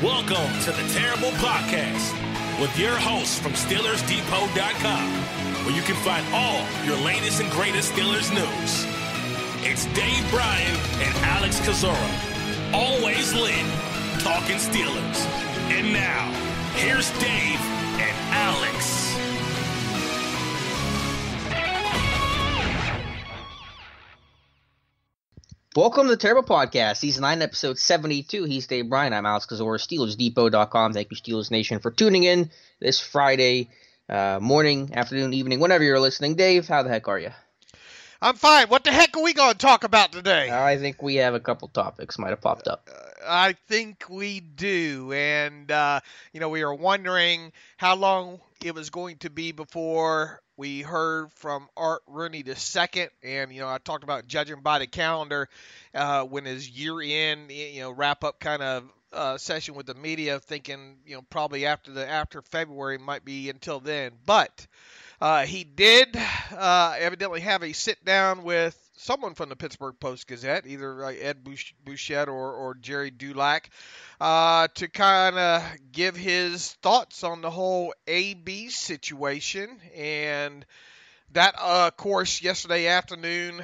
Welcome to the Terrible Podcast with your hosts from SteelersDepot.com, where you can find all your latest and greatest Steelers news. It's Dave Bryan and Alex Kozora, always lit, talking Steelers. And now, here's Dave and Alex. Welcome to the Terrible Podcast, Season 9, Episode 72. He's Dave Bryan. I'm Alex Kozora, SteelersDepot.com. Thank you, Steelers Nation, for tuning in this Friday morning, afternoon, evening, whenever you're listening. Dave, how the heck are you? I'm fine. What the heck are we going to talk about today? I think we have a couple topics might have popped up. I think we do. And, we were wondering how long it was going to be before we heard from Art Rooney II. And, I talked about judging by the calendar when his year-end, wrap-up kind of session with the media, thinking, probably after February might be until then. But he did evidently have a sit-down with someone from the Pittsburgh Post-Gazette, either Ed Bouchette or Jerry Dulac, to kind of give his thoughts on the whole AB situation. And that, of course, yesterday afternoon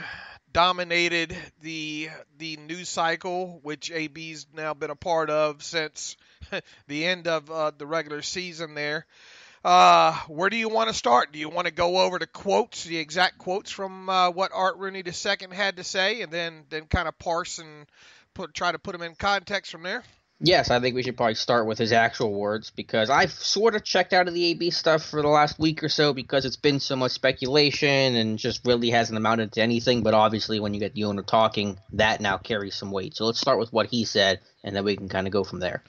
dominated the news cycle, which AB's now been a part of since the end of the regular season there. Where do you want to start? Do you want to go over the quotes, the exact quotes from what Art Rooney II had to say, and then kind of parse and try to put them in context from there? Yes, I think we should probably start with his actual words, because I've sort of checked out of the AB stuff for the last week or so because it's been so much speculation and just really hasn't amounted to anything. But obviously when you get the owner talking, that now carries some weight. So let's start with what he said, and then we can kind of go from there.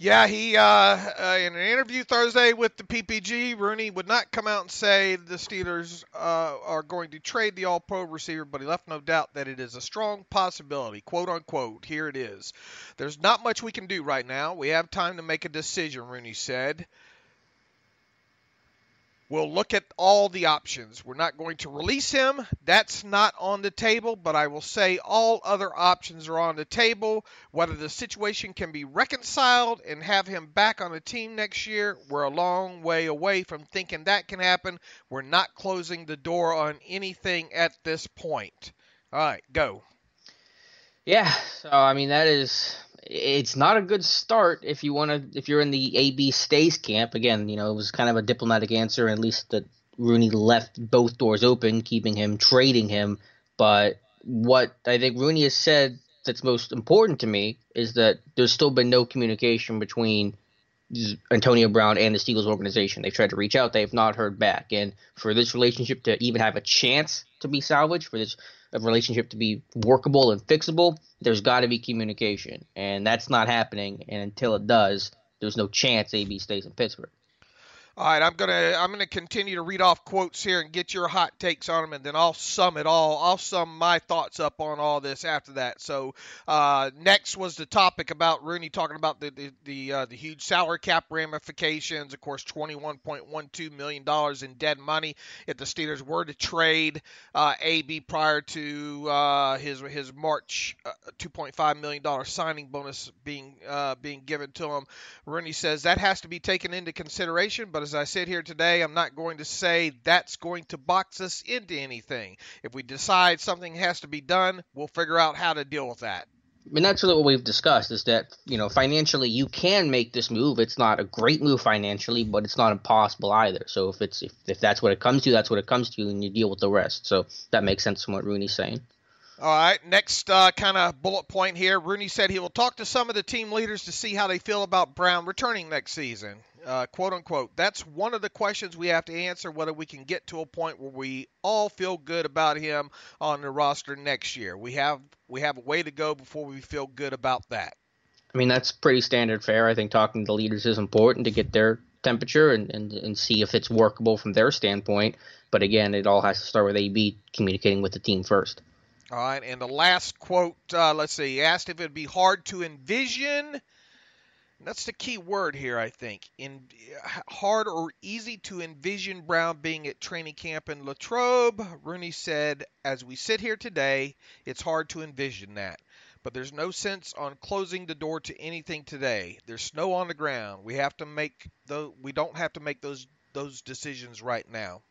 Yeah, he in an interview Thursday with the PPG, Rooney would not come out and say the Steelers are going to trade the All-Pro receiver, but he left no doubt that it is a strong possibility, quote unquote. Here it is. There's not much we can do right now. We have time to make a decision, Rooney said. We'll look at all the options. We're not going to release him. That's not on the table, but I will say all other options are on the table. Whether the situation can be reconciled and have him back on the team next year, we're a long way away from thinking that can happen. We're not closing the door on anything at this point. All right, go. Yeah, so it's not a good start if you're in the AB stays camp. Again, it was kind of a diplomatic answer, at least that Rooney left both doors open, keeping him, trading him. But what I think Rooney has said that's most important to me is that there's still been no communication between Antonio Brown and the Steelers organization. They've tried to reach out. They have not heard back. And for this relationship to even have a chance to be salvaged, for this relationship to be workable and fixable, there's got to be communication. And that's not happening. And until it does, there's no chance AB stays in Pittsburgh. All right, I'm gonna continue to read off quotes here and get your hot takes on them, and then I'll sum it all. I'll sum my thoughts up on all this after that. So next was the topic about Rooney talking about the huge salary cap ramifications. Of course, $21.12 million in dead money if the Steelers were to trade AB prior to his March $2.5 million signing bonus being given to him. Rooney says that has to be taken into consideration, but as I sit here today, I'm not going to say that's going to box us into anything. If we decide something has to be done, we'll figure out how to deal with that. I mean, that's really what we've discussed, is that, financially you can make this move. It's not a great move financially, but it's not impossible either. So if that's what it comes to, that's what it comes to, and you deal with the rest. So that makes sense from what Rooney's saying. All right, next kind of bullet point here. Rooney said he will talk to some of the team leaders to see how they feel about Brown returning next season. Quote unquote. That's one of the questions we have to answer, whether we can get to a point where we all feel good about him on the roster next year. We have a way to go before we feel good about that. I mean, that's pretty standard fare. I think talking to leaders is important to get their temperature and see if it's workable from their standpoint. But again, it all has to start with AB communicating with the team first. All right, and the last quote, let's see, he asked if it would be hard to envision. That's the key word here, I think. Hard or easy to envision Brown being at training camp in Latrobe. Rooney said, as we sit here today, it's hard to envision that. but there's no sense on closing the door to anything today. There's snow on the ground. We don't have to make those decisions right now.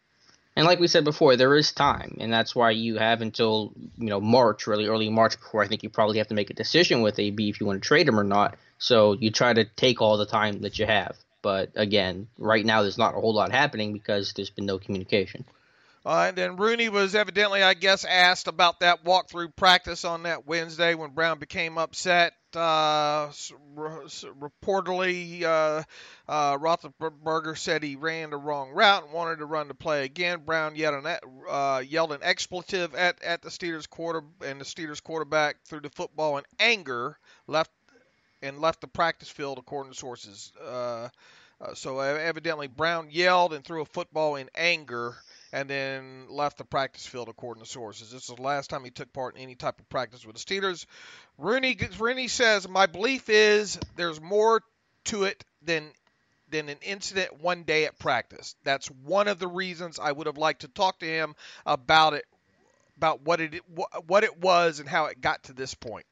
And like we said before, there is time, and that's why you have until March, really early March, before I think you probably have to make a decision with AB if you want to trade him or not. So you try to take all the time that you have. But again, right now there's not a whole lot happening because there's been no communication. And then Rooney was evidently, I guess, asked about that walkthrough practice on that Wednesday when Brown became upset. Reportedly, Roethlisberger said he ran the wrong route and wanted to run the play again. Brown yelled an expletive at the Steelers quarterback threw the football in anger, left the practice field, according to sources. So evidently Brown yelled and threw a football in anger and then left the practice field, according to sources. This is the last time he took part in any type of practice with the Steelers. Rooney says, my belief is there's more to it than an incident one day at practice. That's one of the reasons I would have liked to talk to him about it, about what it was and how it got to this point.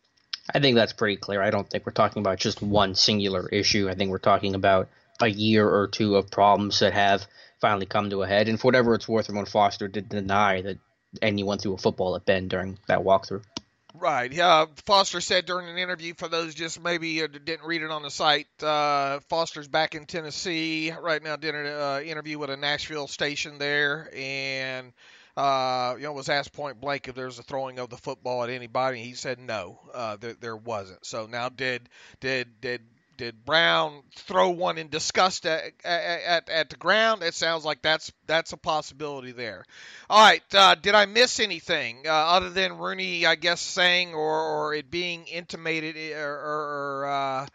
I think that's pretty clear. I don't think we're talking about just one singular issue. I think we're talking about a year or two of problems that have finally come to a head. And for whatever it's worth, Ramon Foster did deny that anyone threw a football at Ben during that walkthrough. Right. Yeah. Foster said during an interview, for those just maybe didn't read it on the site, Foster's back in Tennessee right now, did an interview with a Nashville station there, and was asked point blank if there was a throwing of the football at anybody. He said no, there wasn't. So now did Brown throw one in disgust at the ground? It sounds like that's a possibility there. All right, did I miss anything other than Rooney, I guess, saying or it being intimated or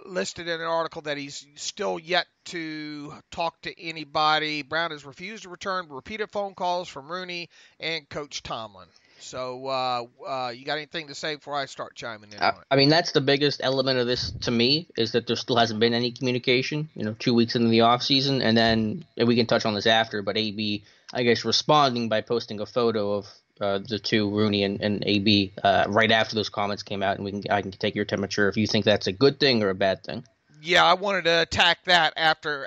listed in an article that he's still yet to talk to anybody? Brown has refused to return repeated phone calls from Rooney and Coach Tomlin. So you got anything to say before I start chiming in on it? I mean, that's the biggest element of this to me, is that there still hasn't been any communication, 2 weeks into the offseason. And then we can touch on this after, but AB, I guess, responding by posting a photo of the two, Rooney and AB, right after those comments came out. And I can take your temperature if you think that's a good thing or a bad thing. Yeah, I wanted to attack that after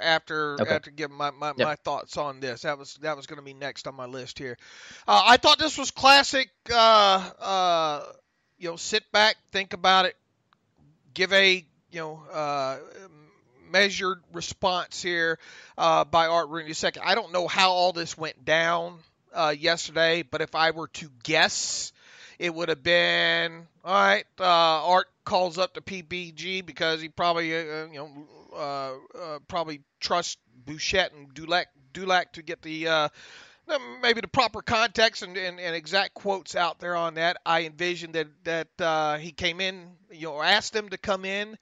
giving my thoughts on this. That was going to be next on my list here. I thought this was classic. Sit back, think about it, give a measured response here by Art Rooney II. I don't know how all this went down yesterday, but if I were to guess, it would have been, all right, Art calls up to PBG because he probably, probably trusts Bouchette and Dulac to get the maybe the proper context and exact quotes out there on that. I envisioned that he came in, asked them to come in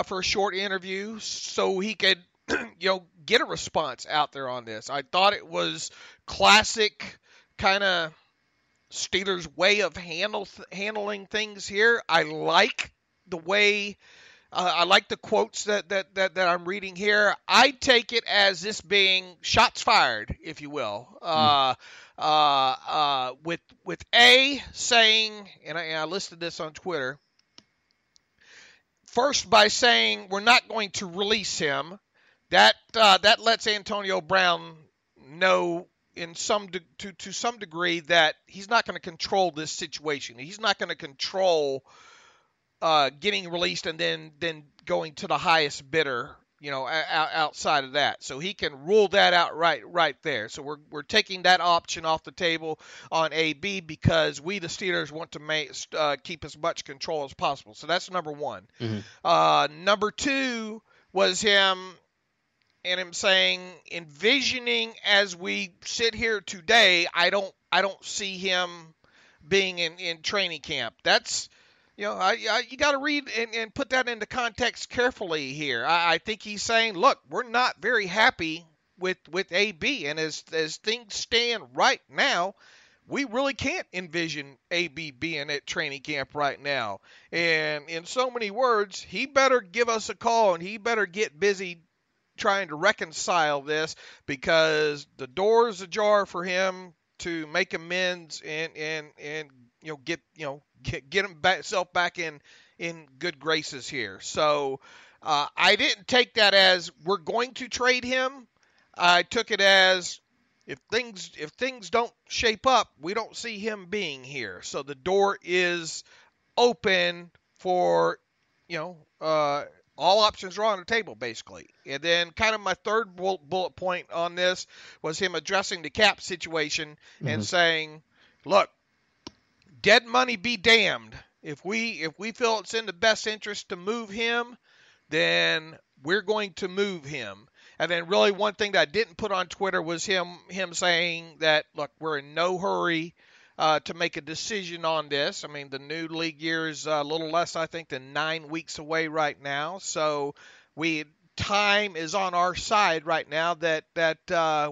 for a short interview so he could, get a response out there on this. I thought it was classic kind of Steelers' way of handling things here. I like the way, I like the quotes that I'm reading here. I take it as this being shots fired, if you will. With A saying, and I listed this on Twitter, first by saying we're not going to release him. That lets Antonio Brown know to some degree that he's not going to control this situation. He's not going to control getting released and then going to the highest bidder, outside of that. So he can rule that out right there. So we're taking that option off the table on AB because we, the Steelers, want to keep as much control as possible. So that's number one. Mm-hmm. Number two was him saying, envisioning as we sit here today, I don't see him being in training camp. That's, you got to read and put that into context carefully here. I think he's saying, look, we're not very happy with AB, and as things stand right now, we really can't envision AB being at training camp right now. And in so many words, he better give us a call and he better get busy trying to reconcile this, because the door is ajar for him to make amends and get himself back in good graces here. So I didn't take that as we're going to trade him. I took it as if things don't shape up, we don't see him being here. So the door is open for, all options are on the table, basically. And then kind of my third bullet point on this was him addressing the cap situation and saying, look, dead money be damned. If we feel it's in the best interest to move him, then we're going to move him. And then really one thing that I didn't put on Twitter was him saying that, look, we're in no hurry to make a decision on this. I mean, the new league year is a little less, I think, than 9 weeks away right now. So time is on our side right now that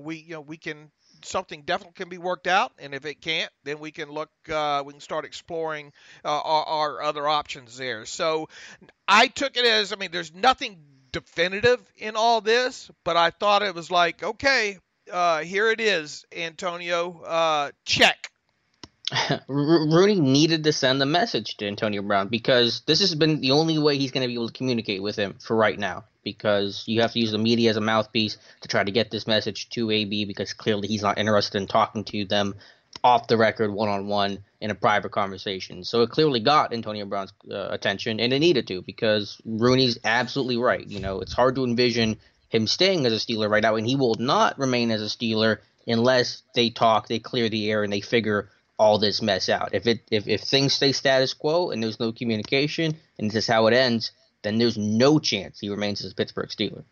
we can, something definitely can be worked out. And if it can't, then we can start exploring our other options there. So I took it as, I mean, there's nothing definitive in all this, but I thought it was like, okay, here it is, Antonio, check. Rooney needed to send a message to Antonio Brown because this has been the only way he's going to be able to communicate with him for right now, because you have to use the media as a mouthpiece to try to get this message to AB, because clearly he's not interested in talking to them off the record, one-on-one, in a private conversation. So it clearly got Antonio Brown's attention, and it needed to, because Rooney's absolutely right. It's hard to envision him staying as a Steeler right now, and he will not remain as a Steeler unless they talk, they clear the air, and they figure all this mess out. If things stay status quo and there's no communication and this is how it ends, then there's no chance he remains as a Pittsburgh Steeler.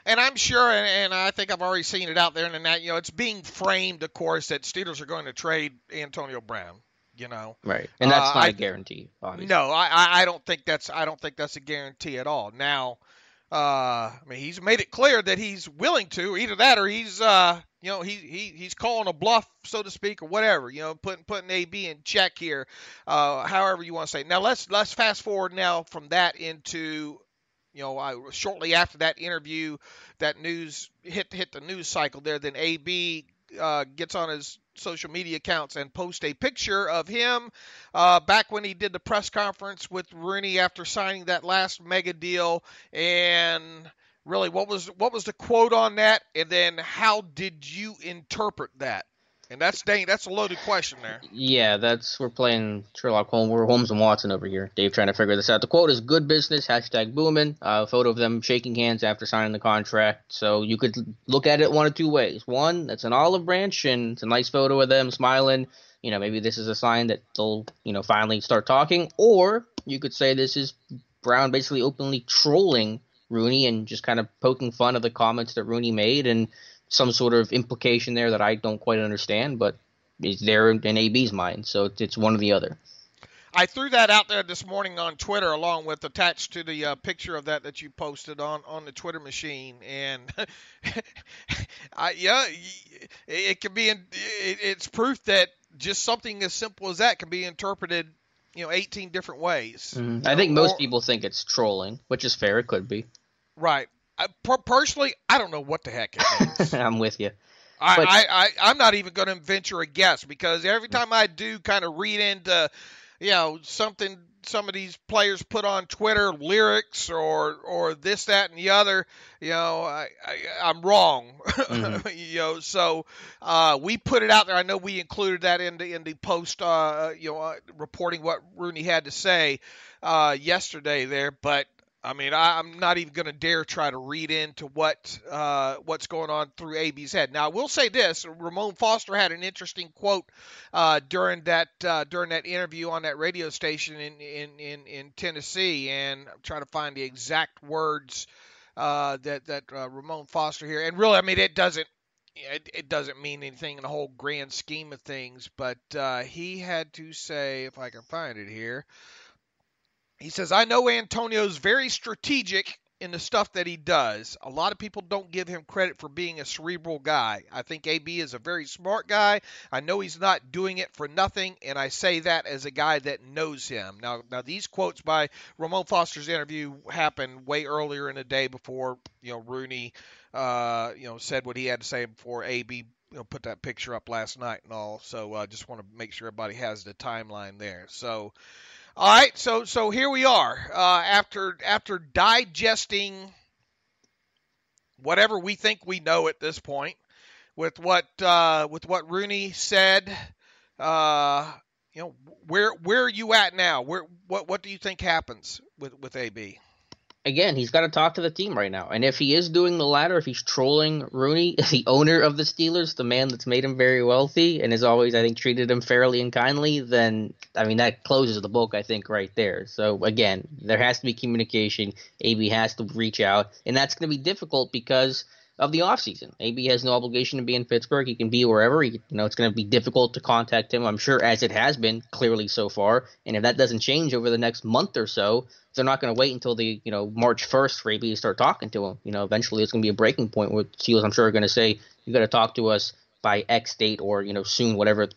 And I'm sure, and I think I've already seen it out there in the net, it's being framed, of course, that Steelers are going to trade Antonio Brown. Right, and that's not a guarantee, obviously. No, I don't think that's a guarantee at all. Now, I mean, he's made it clear that he's willing to. Either that, or he's he's calling a bluff, so to speak, or whatever. Putting AB in check here, however you want to say. Now let's fast forward now from that into, shortly after that interview, that news hit the news cycle there. Then AB gets on his social media accounts and post a picture of him back when he did the press conference with Rooney after signing that last mega deal. And really, what was the quote on that? And then how did you interpret that? And that's a loaded question there. Yeah, we're playing Sherlock Holmes. We're Holmes and Watson over here. Dave trying to figure this out. The quote is "good business." #boomin. A photo of them shaking hands after signing the contract. So you could look at it one of two ways. One, it's an olive branch and it's a nice photo of them smiling. Maybe this is a sign that they'll finally start talking. Or you could say this is Brown basically openly trolling Rooney and just kind of poking fun of the comments that Rooney made, and some sort of implication there that I don't quite understand, but it's there in AB's mind. So it's one or the other. I threw that out there this morning on Twitter, along with attached to the picture of that you posted on the Twitter machine. And it can be, it's proof that just something as simple as that can be interpreted, 18 different ways. Mm-hmm. I think most people think it's trolling, which is fair. It could be. Right. Personally, I don't know what the heck it means. I'm with you. I'm not even going to venture a guess, because every time I do kind of read into, something some of these players put on Twitter, lyrics or this, that, and the other, I'm wrong. Mm-hmm. So we put it out there. I know we included that in the post, reporting what Rooney had to say yesterday there, but I mean, I'm not even going to dare try to read into what's going on through AB's head. Now, I will say this: Ramon Foster had an interesting quote during that interview on that radio station in Tennessee, and I'm trying to find the exact words that Ramon Foster here. And really, I mean, it doesn't mean anything in the whole grand scheme of things, but he had to say, if I can find it here. He says, I know Antonio's very strategic in the stuff that he does. A lot of people don't give him credit for being a cerebral guy. I think AB is a very smart guy. I know he's not doing it for nothing, and I say that as a guy that knows him. Now these quotes by Ramon Foster's interview happened way earlier in the day before, Rooney, said what he had to say before AB put that picture up last night and all. So I just want to make sure everybody has the timeline there. So, all right. So here we are. After digesting whatever we think we know at this point, with what Rooney said, where are you at now? What do you think happens with AB? Again, he's got to talk to the team right now. And if he is doing the latter, if he's trolling Rooney, the owner of the Steelers, the man that's made him very wealthy and has always, I think, treated him fairly and kindly, then, I mean, that closes the book, I think, right there. So, again, there has to be communication. AB has to reach out. And that's going to be difficult because of the offseason. AB has no obligation to be in Pittsburgh. He can be wherever. It's going to be difficult to contact him, I'm sure, as it has been clearly so far. And if that doesn't change over the next month or so, they're not going to wait until the March 1st for AB to start talking to him. Eventually it's going to be a breaking point where Steelers, I'm sure, are going to say, you got to talk to us by X date or, soon, however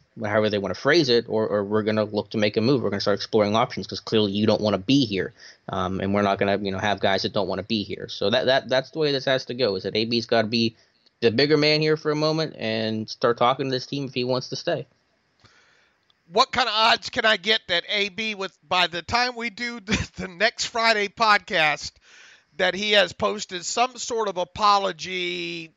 they want to phrase it, or we're going to look to make a move. We're going to start exploring options because clearly you don't want to be here. And we're not going to, have guys that don't want to be here. So that's the way this has to go, is that AB's got to be the bigger man here for a moment and start talking to this team if he wants to stay. What kind of odds can I get that AB, by the time we do the next Friday podcast, that he has posted some sort of apology,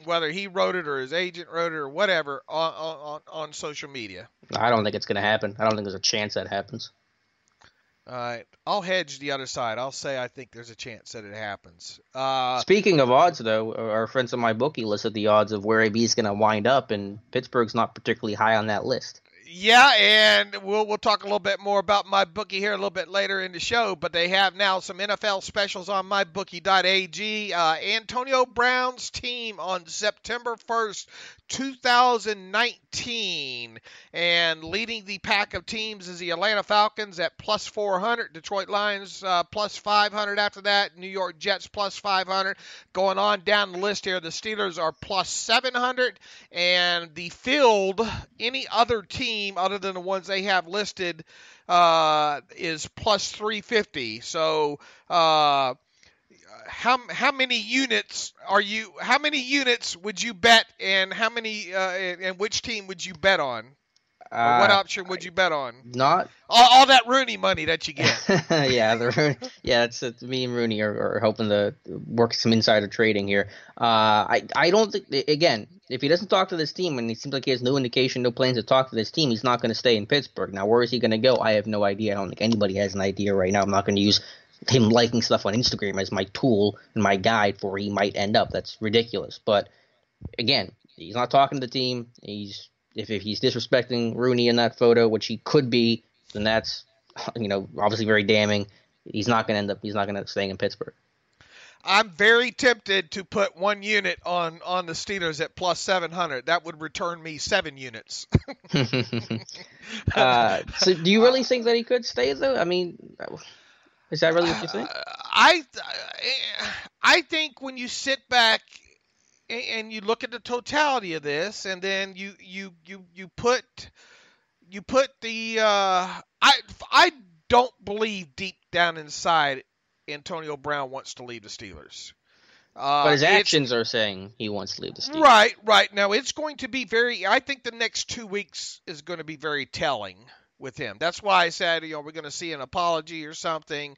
whether he wrote it or his agent wrote it or whatever, on social media? I don't think it's going to happen. I don't think there's a chance that happens. All right. I'll hedge the other side. I'll say I think there's a chance that it happens. Speaking of odds, though, our friends on MyBookie listed the odds of where AB is going to wind up, and Pittsburgh's not particularly high on that list. Yeah, and we'll talk a little bit more about MyBookie here a little bit later in the show, but they have now some NFL specials on MyBookie.ag. Antonio Brown's team on September 1st, 2019, and leading the pack of teams is the Atlanta Falcons at plus 400, Detroit Lions plus 500 after that, New York Jets plus 500. Going on down the list here, the Steelers are plus 700, and the field, any other team other than the ones they have listed, is plus 350. So how many units would you bet, and how many and which team would you bet on? What option would you bet on? Not all that Rooney money that you get. That's me and Rooney are hoping to work some insider trading here. I don't think, again, if he doesn't talk to this team, and it seems like he has no indication, no plans to talk to this team, he's not going to stay in Pittsburgh. Now, where is he going to go? I have no idea. I don't think anybody has an idea right now. I'm not going to use him liking stuff on Instagram as my tool and my guide for where he might end up. That's ridiculous. But again, he's not talking to the team. If he's disrespecting Rooney in that photo, which he could be, then that's obviously very damning. He's not going to end up staying in Pittsburgh. I'm very tempted to put 1 unit on the Steelers at plus 700. That would return me 7 units. So do you really think that he could stay, though? I mean, is that really what you think? I think when you sit back and you look at the totality of this, and then you put the I don't believe deep down inside Antonio Brown wants to leave the Steelers. But his actions are saying he wants to leave the Steelers. Right. Now, it's going to be I think the next 2 weeks is going to be very telling with him. That's why I said, we're going to see an apology or something.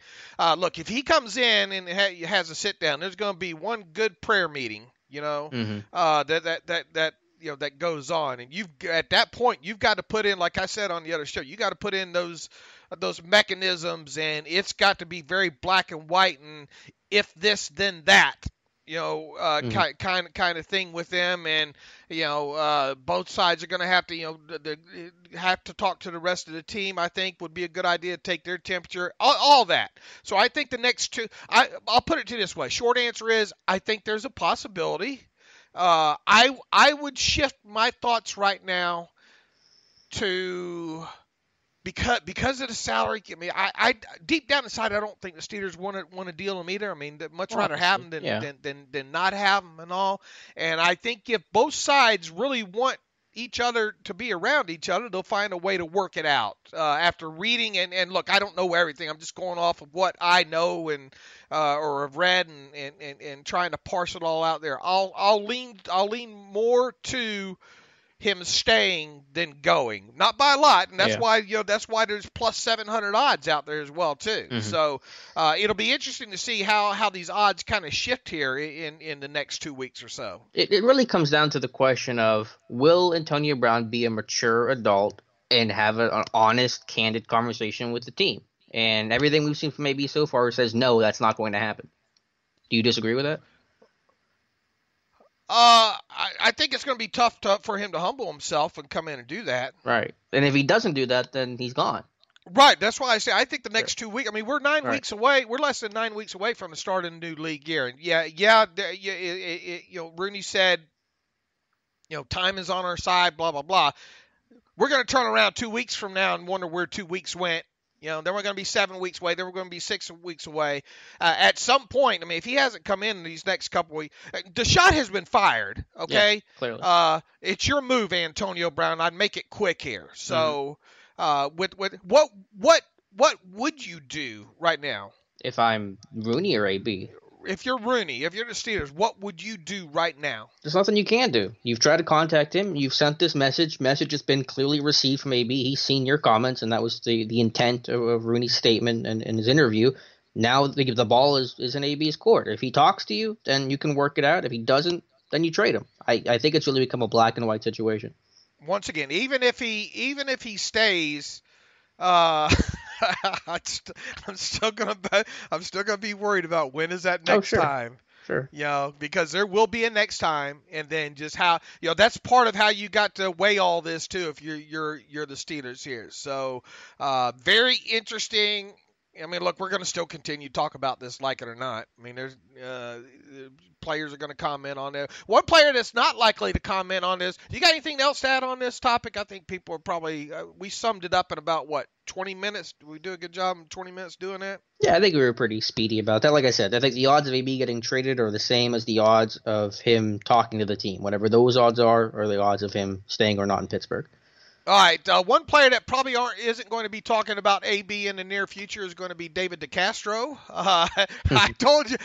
Look, if he comes in and has a sit down, there's going to be one good prayer meeting, that goes on. And at that point, you've got to put in, like I said on the other show, you got to put in those mechanisms, and it's got to be very black and white, and if this, then that, kind of thing with them. And both sides are going to have to have to talk to the rest of the team. I think would be a good idea to take their temperature, all that. So I think the next two, I'll put it to this way. Short answer is I think there's a possibility. I would shift my thoughts right now to because of the salary. I mean, I deep down inside, I don't think the Steelers want to deal him either. I mean, they'd much rather have him than not have him and all. And I think if both sides really want each other to be around each other, they'll find a way to work it out. After reading and look, I don't know everything. I'm just going off of what I know and or have read and trying to parse it all out there. I'll lean more to him staying than going, not by a lot, and that's why there's plus 700 odds out there as well too. Mm-hmm. So it'll be interesting to see how these odds kind of shift here in the next 2 weeks or so. It really comes down to the question of, will Antonio Brown be a mature adult and have an honest, candid conversation with the team? And everything we've seen from AB so far says no, that's not going to happen. Do you disagree with that? I think it's going to be tough for him to humble himself and come in and do that. Right. And if he doesn't do that, then he's gone. Right. That's why I say I think the next 2 weeks. I mean, we're 9 weeks away. We're less than 9 weeks away from the start of the new league year. And Rooney said, time is on our side. Blah blah blah. We're going to turn around 2 weeks from now and wonder where 2 weeks went. Then we're going to be 7 weeks away. Then we're going to be 6 weeks away. At some point, I mean, if he hasn't come in these next couple weeks, Deshaun has been fired. Okay, yeah, clearly. It's your move, Antonio Brown. I'd make it quick here. So, what would you do right now? If I'm Rooney or AB? If you're Rooney, if you're the Steelers, what would you do right now? There's nothing you can do. You've tried to contact him. You've sent this message. Message has been clearly received from AB. He's seen your comments, and that was the intent of Rooney's statement and his interview. Now the ball is in AB's court. If he talks to you, then you can work it out. If he doesn't, then you trade him. I think it's really become a black and white situation. Once again, even if he stays, I'm still gonna be worried about when is that next time. Sure. Because there will be a next time, and then just how that's part of how you got to weigh all this too. If you're the Steelers here, so very interesting. I mean, look, we're going to still continue to talk about this, like it or not. I mean, there's players are going to comment on it. One player that's not likely to comment on this. You got anything else to add on this topic? I think people are probably we summed it up in about 20 minutes. Did we do a good job in 20 minutes doing that? Yeah, I think we were pretty speedy about that. Like I said, I think the odds of AB getting traded are the same as the odds of him talking to the team. Whatever those odds are the odds of him staying or not in Pittsburgh. All right, one player that probably isn't going to be talking about AB in the near future is going to be David DeCastro. I told you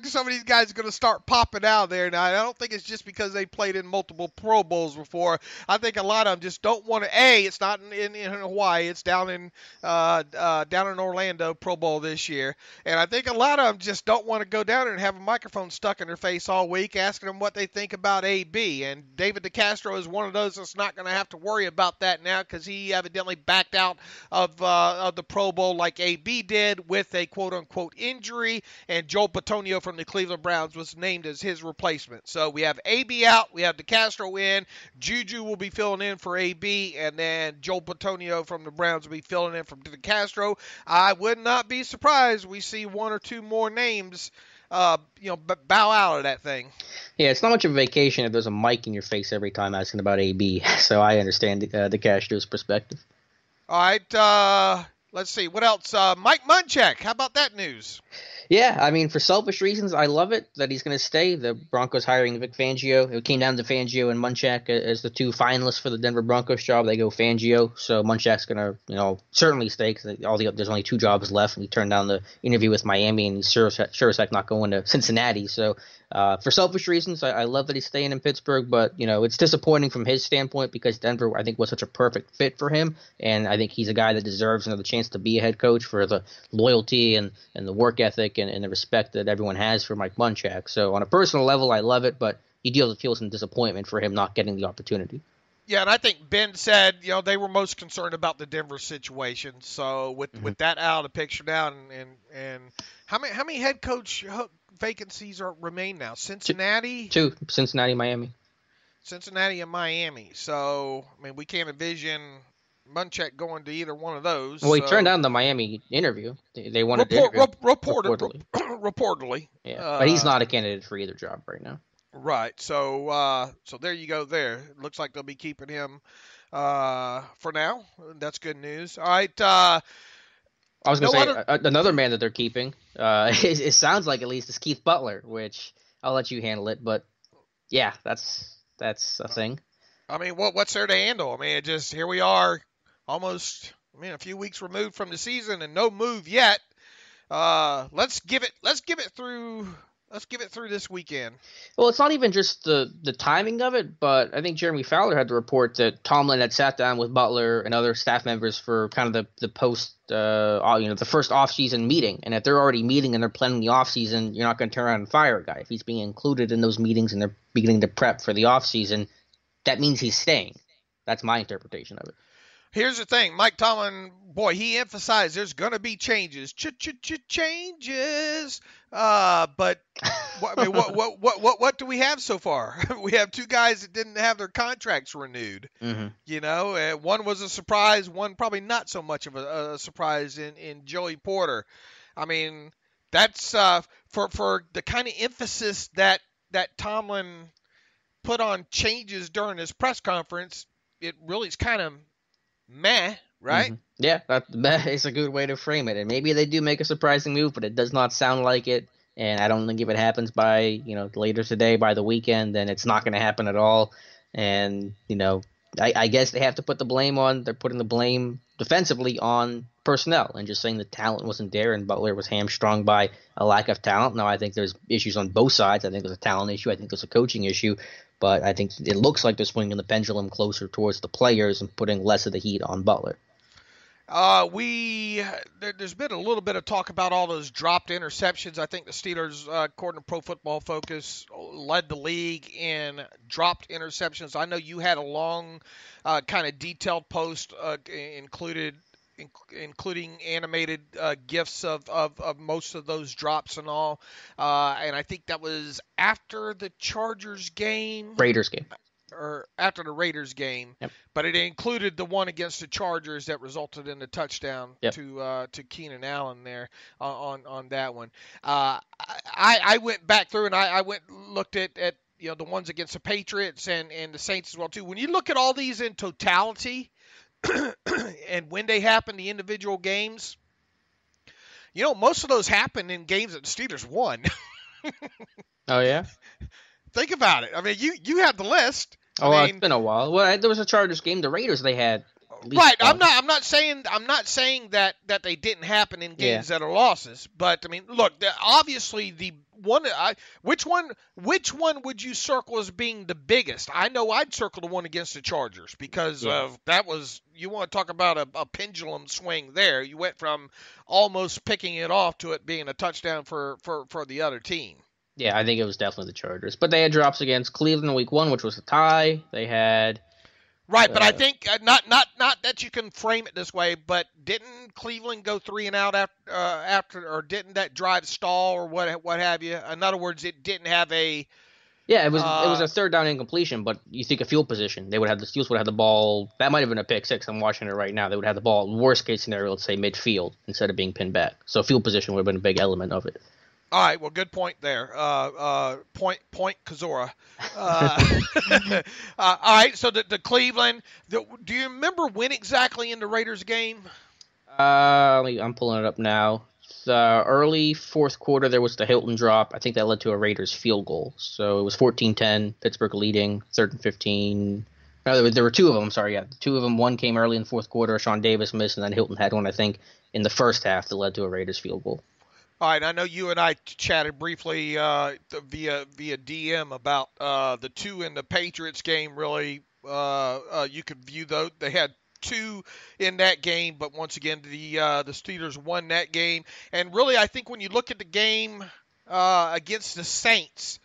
some of these guys are going to start popping out there. Now, I don't think it's just because they played in multiple Pro Bowls before. I think a lot of them just don't want to. It's not in Hawaii. It's down in Orlando, Pro Bowl this year. And I think a lot of them just don't want to go down there and have a microphone stuck in their face all week asking them what they think about AB. And David DeCastro is one of those that's not going to have to worry about that now because he evidently backed out of the Pro Bowl like AB did with a quote-unquote injury, and Joel Bitonio from the Cleveland Browns was named as his replacement. So we have AB out, we have DeCastro in, Juju will be filling in for AB, and then Joel Bitonio from the Browns will be filling in for DeCastro. I would not be surprised we see one or two more names bow out of that thing. Yeah, it's not much of a vacation if there's a mic in your face every time asking about AB. So I understand DeCastro's perspective. All right, let's see. What else? Mike Munchak, how about that news? Yeah, I mean, for selfish reasons, I love it that he's going to stay. The Broncos hiring Vic Fangio. It came down to Fangio and Munchak as the two finalists for the Denver Broncos job. They go Fangio, so Munchak's going to, certainly stay because there's only two jobs left. And he turned down the interview with Miami, and he's sure as heck not going to Cincinnati. So for selfish reasons, I love that he's staying in Pittsburgh, but it's disappointing from his standpoint because Denver, I think, was such a perfect fit for him, and I think he's a guy that deserves another chance to be a head coach for the loyalty and the work ethic and the respect that everyone has for Mike Munchak. So on a personal level, I love it, but you do feel some disappointment for him not getting the opportunity. Yeah, and I think Ben said, they were most concerned about the Denver situation. So with that out of the picture now, and how many head coach vacancies remain now? Cincinnati? Two. Cincinnati, Miami. Cincinnati and Miami. So, I mean, we can't envision Munchak going to either one of those. Well, he turned down the Miami interview. They wanted to interview reportedly. Yeah, but he's not a candidate for either job right now. Right. So there you go there. Looks like they'll be keeping him for now. That's good news. All right. I was going to say another man that they're keeping, it sounds like at least, is Keith Butler, which I'll let you handle it. But, yeah, that's a thing. I mean, what's there to handle? I mean, here we are almost, a few weeks removed from the season and no move yet. Let's give it through let's give it through this weekend. Well, it's not even just the timing of it, but I think Jeremy Fowler had the report that Tomlin had sat down with Butler and other staff members for kind of the post, the first offseason meeting. And if they're already meeting and they're planning the offseason, you're not going to turn around and fire a guy. If he's being included in those meetings and they're beginning to prep for the offseason, that means he's staying. That's my interpretation of it. Here's the thing, Mike Tomlin, boy, he emphasized there's going to be changes, changes. But what do we have so far? We have two guys that didn't have their contracts renewed. Mm-hmm. One was a surprise, one probably not so much of a surprise in Joey Porter. I mean, that's for the kind of emphasis that Tomlin put on changes during his press conference. It really is kind of meh, right? Mm-hmm. Yeah, that is a good way to frame it. And maybe they do make a surprising move, but it does not sound like it. And I don't think if it happens by, later today, by the weekend, then it's not going to happen at all. And, I guess they have to put the blame on, they're putting the blame defensively on personnel and just saying the talent wasn't there and Butler was hamstrung by a lack of talent. Now, I think there's issues on both sides. I think there's a talent issue. I think there's a coaching issue. But I think it looks like they're swinging the pendulum closer towards the players and putting less of the heat on Butler. There's been a little bit of talk about all those dropped interceptions. I think the Steelers, according to Pro Football Focus, led the league in dropped interceptions. I know you had a long, kind of detailed post including animated GIFs of most of those drops and all. And I think that was after the Chargers game. Raiders game. Or after the Raiders game, yep. But it included the one against the Chargers that resulted in the touchdown yep. to Keenan Allen there on that one. I went back through and I went looked at the ones against the Patriots and the Saints as well too. When you look at all these in totality and when they happen, the individual games, most of those happen in games that the Steelers won. Oh yeah. Think about it. I mean, you have the list. It's been a while. Well, there was a Chargers game. The Raiders they had. Right. One. I'm not saying that they didn't happen in games that are losses. But I mean, look. Obviously, the one. Which one would you circle as being the biggest? I know I'd circle the one against the Chargers because that was. You want to talk about a pendulum swing there. You went from almost picking it off to it being a touchdown for the other team. Yeah, I think it was definitely the Chargers. But they had drops against Cleveland in week 1, which was a tie. They had... Right, but I think not that you can frame it this way, but didn't Cleveland go 3 and out after or didn't that drive stall or what have you? In other words, it didn't have a... Yeah, it was a third down incompletion, but you think a field position. The Steelers would have the ball... That might have been a pick six. I'm watching it right now. They would have the ball, worst case scenario, let's say midfield, instead of being pinned back. So field position would have been a big element of it. All right, well, good point there. Point, Kazora. All right, so the Cleveland. Do you remember when exactly in the Raiders game? I'm pulling it up now. The early fourth quarter, there was the Hilton drop. I think that led to a Raiders field goal. So it was 14-10, Pittsburgh leading, 3rd and 15. No, there were two of them. I'm sorry, yeah. Two of them. One came early in the fourth quarter. Sean Davis missed, and then Hilton had one, I think, in the first half that led to a Raiders field goal. All right, I know you and I chatted briefly via DM about the two in the Patriots game. Really, you could view those. They had two in that game, but once again, the Steelers won that game. And really, I think when you look at the game against the Saints,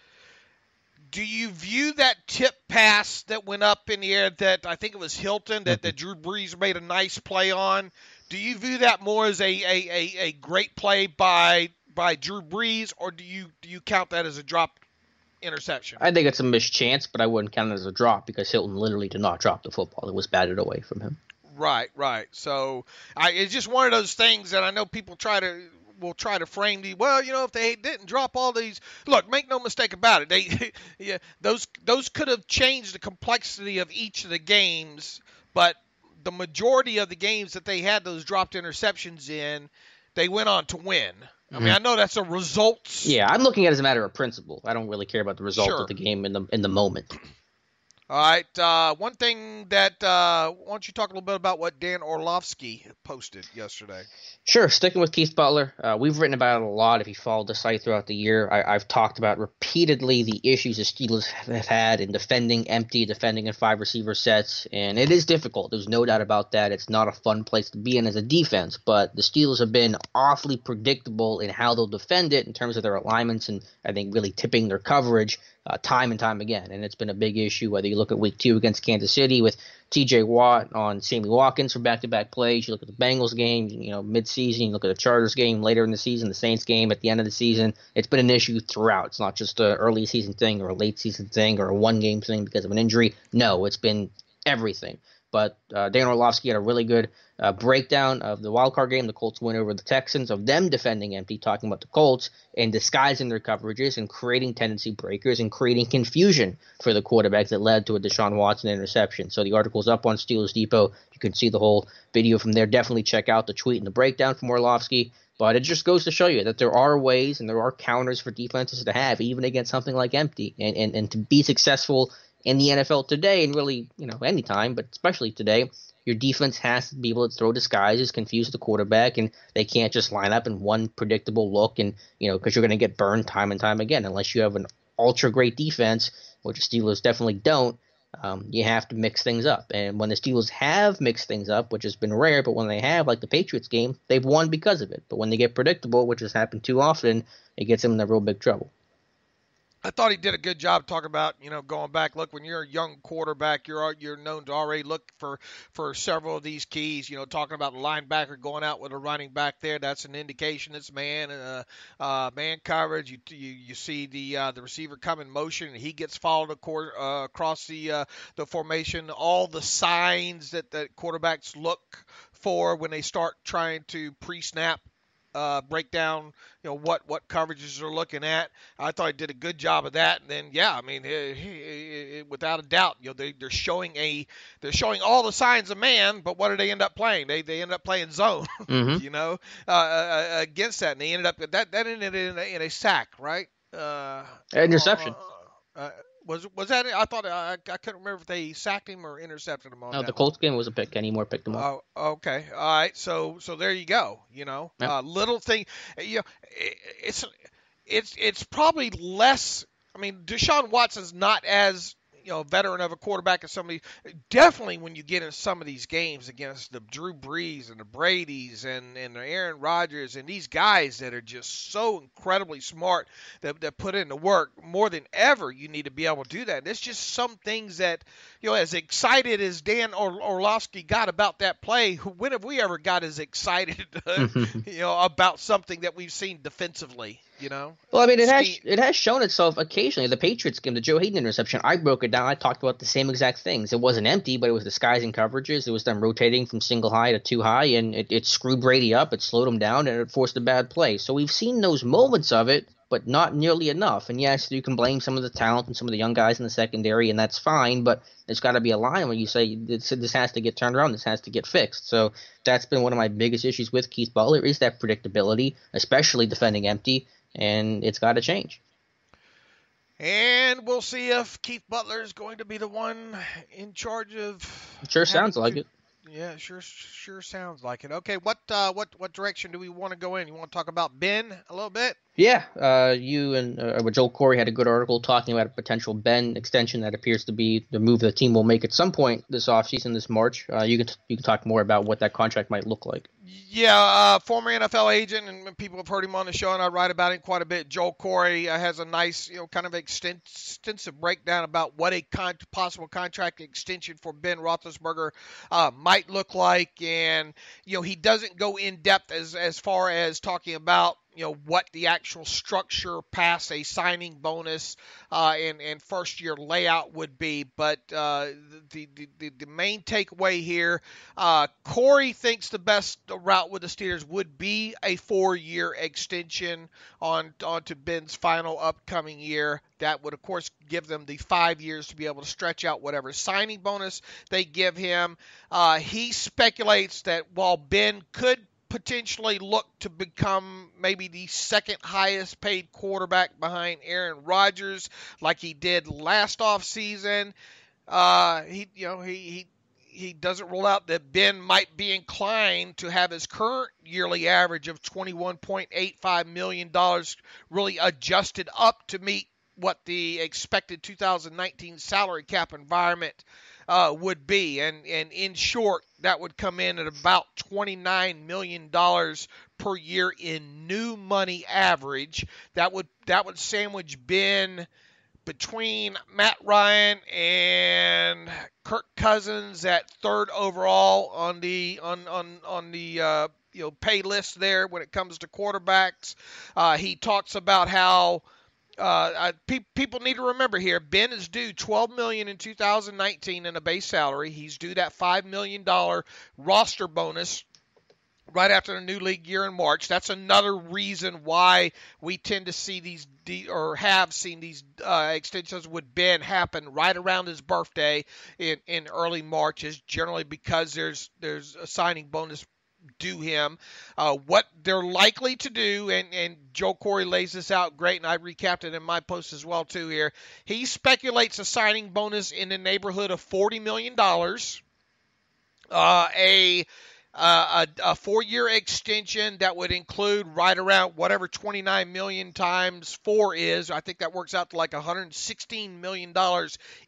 do you view that tip pass that went up in the air that I think it was Hilton that Drew Brees made a nice play on? Do you view that more as a great play by Drew Brees, or do you count that as a drop interception? I think it's a missed chance, but I wouldn't count it as a drop because Hilton literally did not drop the football. It was batted away from him. Right. So it's just one of those things that I know people will try to frame if they didn't drop all these. Look, make no mistake about it. Those could have changed the complexity of each of the games, but the majority of the games that they had those dropped interceptions in, they went on to win. I mean, I know that's a results. Yeah, I'm looking at it as a matter of principle. I don't really care about the result of the game in the moment. All right. One thing that why don't you talk a little bit about what Dan Orlovsky posted yesterday? Sure. Sticking with Keith Butler, we've written about it a lot. If you followed the site throughout the year, I've talked about repeatedly the issues the Steelers have had in defending empty, defending in 5 receiver sets, and it is difficult. There's no doubt about that. It's not a fun place to be in as a defense, but the Steelers have been awfully predictable in how they'll defend it in terms of their alignments, and I think really tipping their coverage time and time again. And it's been a big issue, whether you look at week 2 against Kansas City with TJ Watt on Sammy Watkins for back-to-back plays. You look at the Bengals game, mid-season. You look at the Chargers game later in the season, the Saints game at the end of the season. It's been an issue throughout. It's not just an early season thing or a late season thing or a one-game thing because of an injury. No, it's been everything. But Dan Orlovsky had a really good breakdown of the wildcard game, the Colts win over the Texans, of them defending empty, talking about the Colts, and disguising their coverages and creating tendency breakers and creating confusion for the quarterbacks that led to a Deshaun Watson interception. So the article's up on Steelers Depot. You can see the whole video from there. Definitely check out the tweet and the breakdown from Orlovsky. But it just goes to show you that there are ways and there are counters for defenses to have, even against something like empty. And to be successful in the NFL today, and really, any time, but especially today, your defense has to be able to throw disguises, confuse the quarterback, and they can't just line up in one predictable look and, because you're going to get burned time and time again. Unless you have an ultra great defense, which the Steelers definitely don't, you have to mix things up. And when the Steelers have mixed things up, which has been rare, but when they have, like the Patriots game, they've won because of it. But when they get predictable, which has happened too often, it gets them in real big trouble. I thought he did a good job talking about, going back. Look, when you're a young quarterback, you're known to already look for several of these keys. Talking about the linebacker going out with a running back there, that's an indication it's man coverage. You see the receiver come in motion and he gets followed across the formation. All the signs that quarterbacks look for when they start trying to pre-snap. Break down, what coverages they're looking at. I thought he did a good job of that. And then, he, without a doubt, they're showing all the signs of man. But what do they end up playing? They end up playing zone, against that, and they ended up that ended in a sack, right? Interception. Was that it? I thought I couldn't remember if they sacked him or intercepted him on that. No, the Colts game was a pick. Kenny Moore picked him up. Oh, okay. All right. So there you go. Yep. Little thing. It's probably less. I mean, Deshaun Watson's not as veteran of a quarterback as somebody. Definitely when you get in some of these games against the Drew Brees and the Bradys and the Aaron Rodgers and these guys that are just so incredibly smart that put in the work more than ever, you need to be able to do that. And it's just some things that, as excited as Dan Orlovsky got about that play, when have we ever got as excited, about something that we've seen defensively? Well, I mean, it has shown itself occasionally. The Patriots game, the Joe Hayden interception, I broke it down. I talked about the same exact things. It wasn't empty, but it was disguising coverages. It was them rotating from single high to two high, and it screwed Brady up. It slowed him down, and it forced a bad play. So we've seen those moments of it, but not nearly enough. And yes, you can blame some of the talent and some of the young guys in the secondary, and that's fine, but there's got to be a line where you say this has to get turned around, this has to get fixed. So that's been one of my biggest issues with Keith Butler, is that predictability, especially defending empty. And it's got to change. And we'll see if Keith Butler is going to be the one in charge of. It sure sounds like it. Yeah, sure sounds like it. Okay, what direction do we want to go in? You want to talk about Ben a little bit? Yeah, you and Joel Corey had a good article talking about a potential Ben extension that appears to be the move the team will make at some point this offseason, this March. You can talk more about what that contract might look like. Yeah, former NFL agent, and people have heard him on the show, and I write about it quite a bit. Joel Corey has a nice, kind of extensive breakdown about what a possible contract extension for Ben Roethlisberger might look like, and he doesn't go in depth as far as talking about what the actual structure past a signing bonus and first year layout would be. But the main takeaway here, Corey thinks the best route with the Steelers would be a 4-year extension onto Ben's final upcoming year. That would, of course, give them the 5 years to be able to stretch out whatever signing bonus they give him. He speculates that while Ben could potentially look to become maybe the second highest paid quarterback behind Aaron Rodgers like he did last offseason, he doesn't rule out that Ben might be inclined to have his current yearly average of $21.85 million really adjusted up to meet what the expected 2019 salary cap environment would be. And in short, that would come in at about $29 million per year in new money average. That would sandwich Ben between Matt Ryan and Kirk Cousins at third overall on the pay list there when it comes to quarterbacks. He talks about how people need to remember here, Ben is due $12 million in 2019 in a base salary. He's due that $5 million roster bonus right after the new league year in March. That's another reason why we tend to see these have seen these extensions with Ben happen right around his birthday in early March, is generally because there's a signing bonus due him. What they're likely to do, and Joe Corey lays this out great, and I recapped it in my post as well too here. He speculates a signing bonus in the neighborhood of $40 million. A 4-year extension that would include right around whatever 29 million times 4 is. I think that works out to like $116 million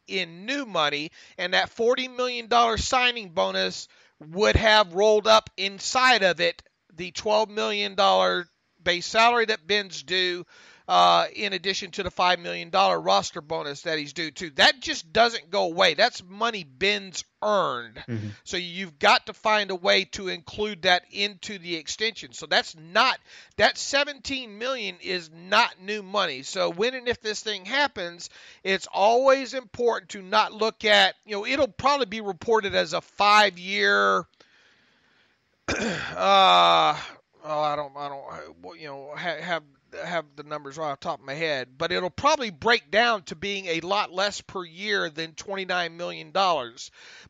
in new money. And that $40 million signing bonus would have rolled up inside of it the $12 million base salary that Ben's due, in addition to the $5 million roster bonus that he's due to. That just doesn't go away. That's money Ben's earned. Mm-hmm. So you've got to find a way to include that into the extension. So that $17 million is not new money. So when and if this thing happens, it's always important to not look at, it'll probably be reported as a 5-year, I don't have the numbers right off the top of my head, but it'll probably break down to being a lot less per year than $29 million.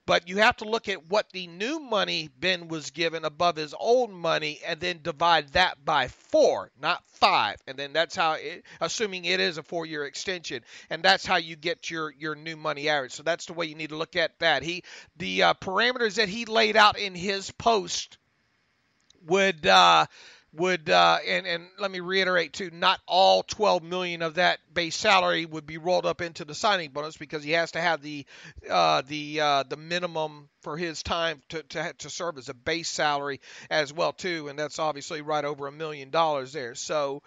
But you have to look at what the new money Ben was given above his old money and then divide that by 4, not 5. And then that's how, assuming it is a 4-year extension, and that's how you get your new money average. So that's the way you need to look at that. The parameters that he laid out in his post would and let me reiterate too, not all $12 million of that base salary would be rolled up into the signing bonus, because he has to have the minimum for his time to serve as a base salary as well too, and that's obviously right over $1 million there. So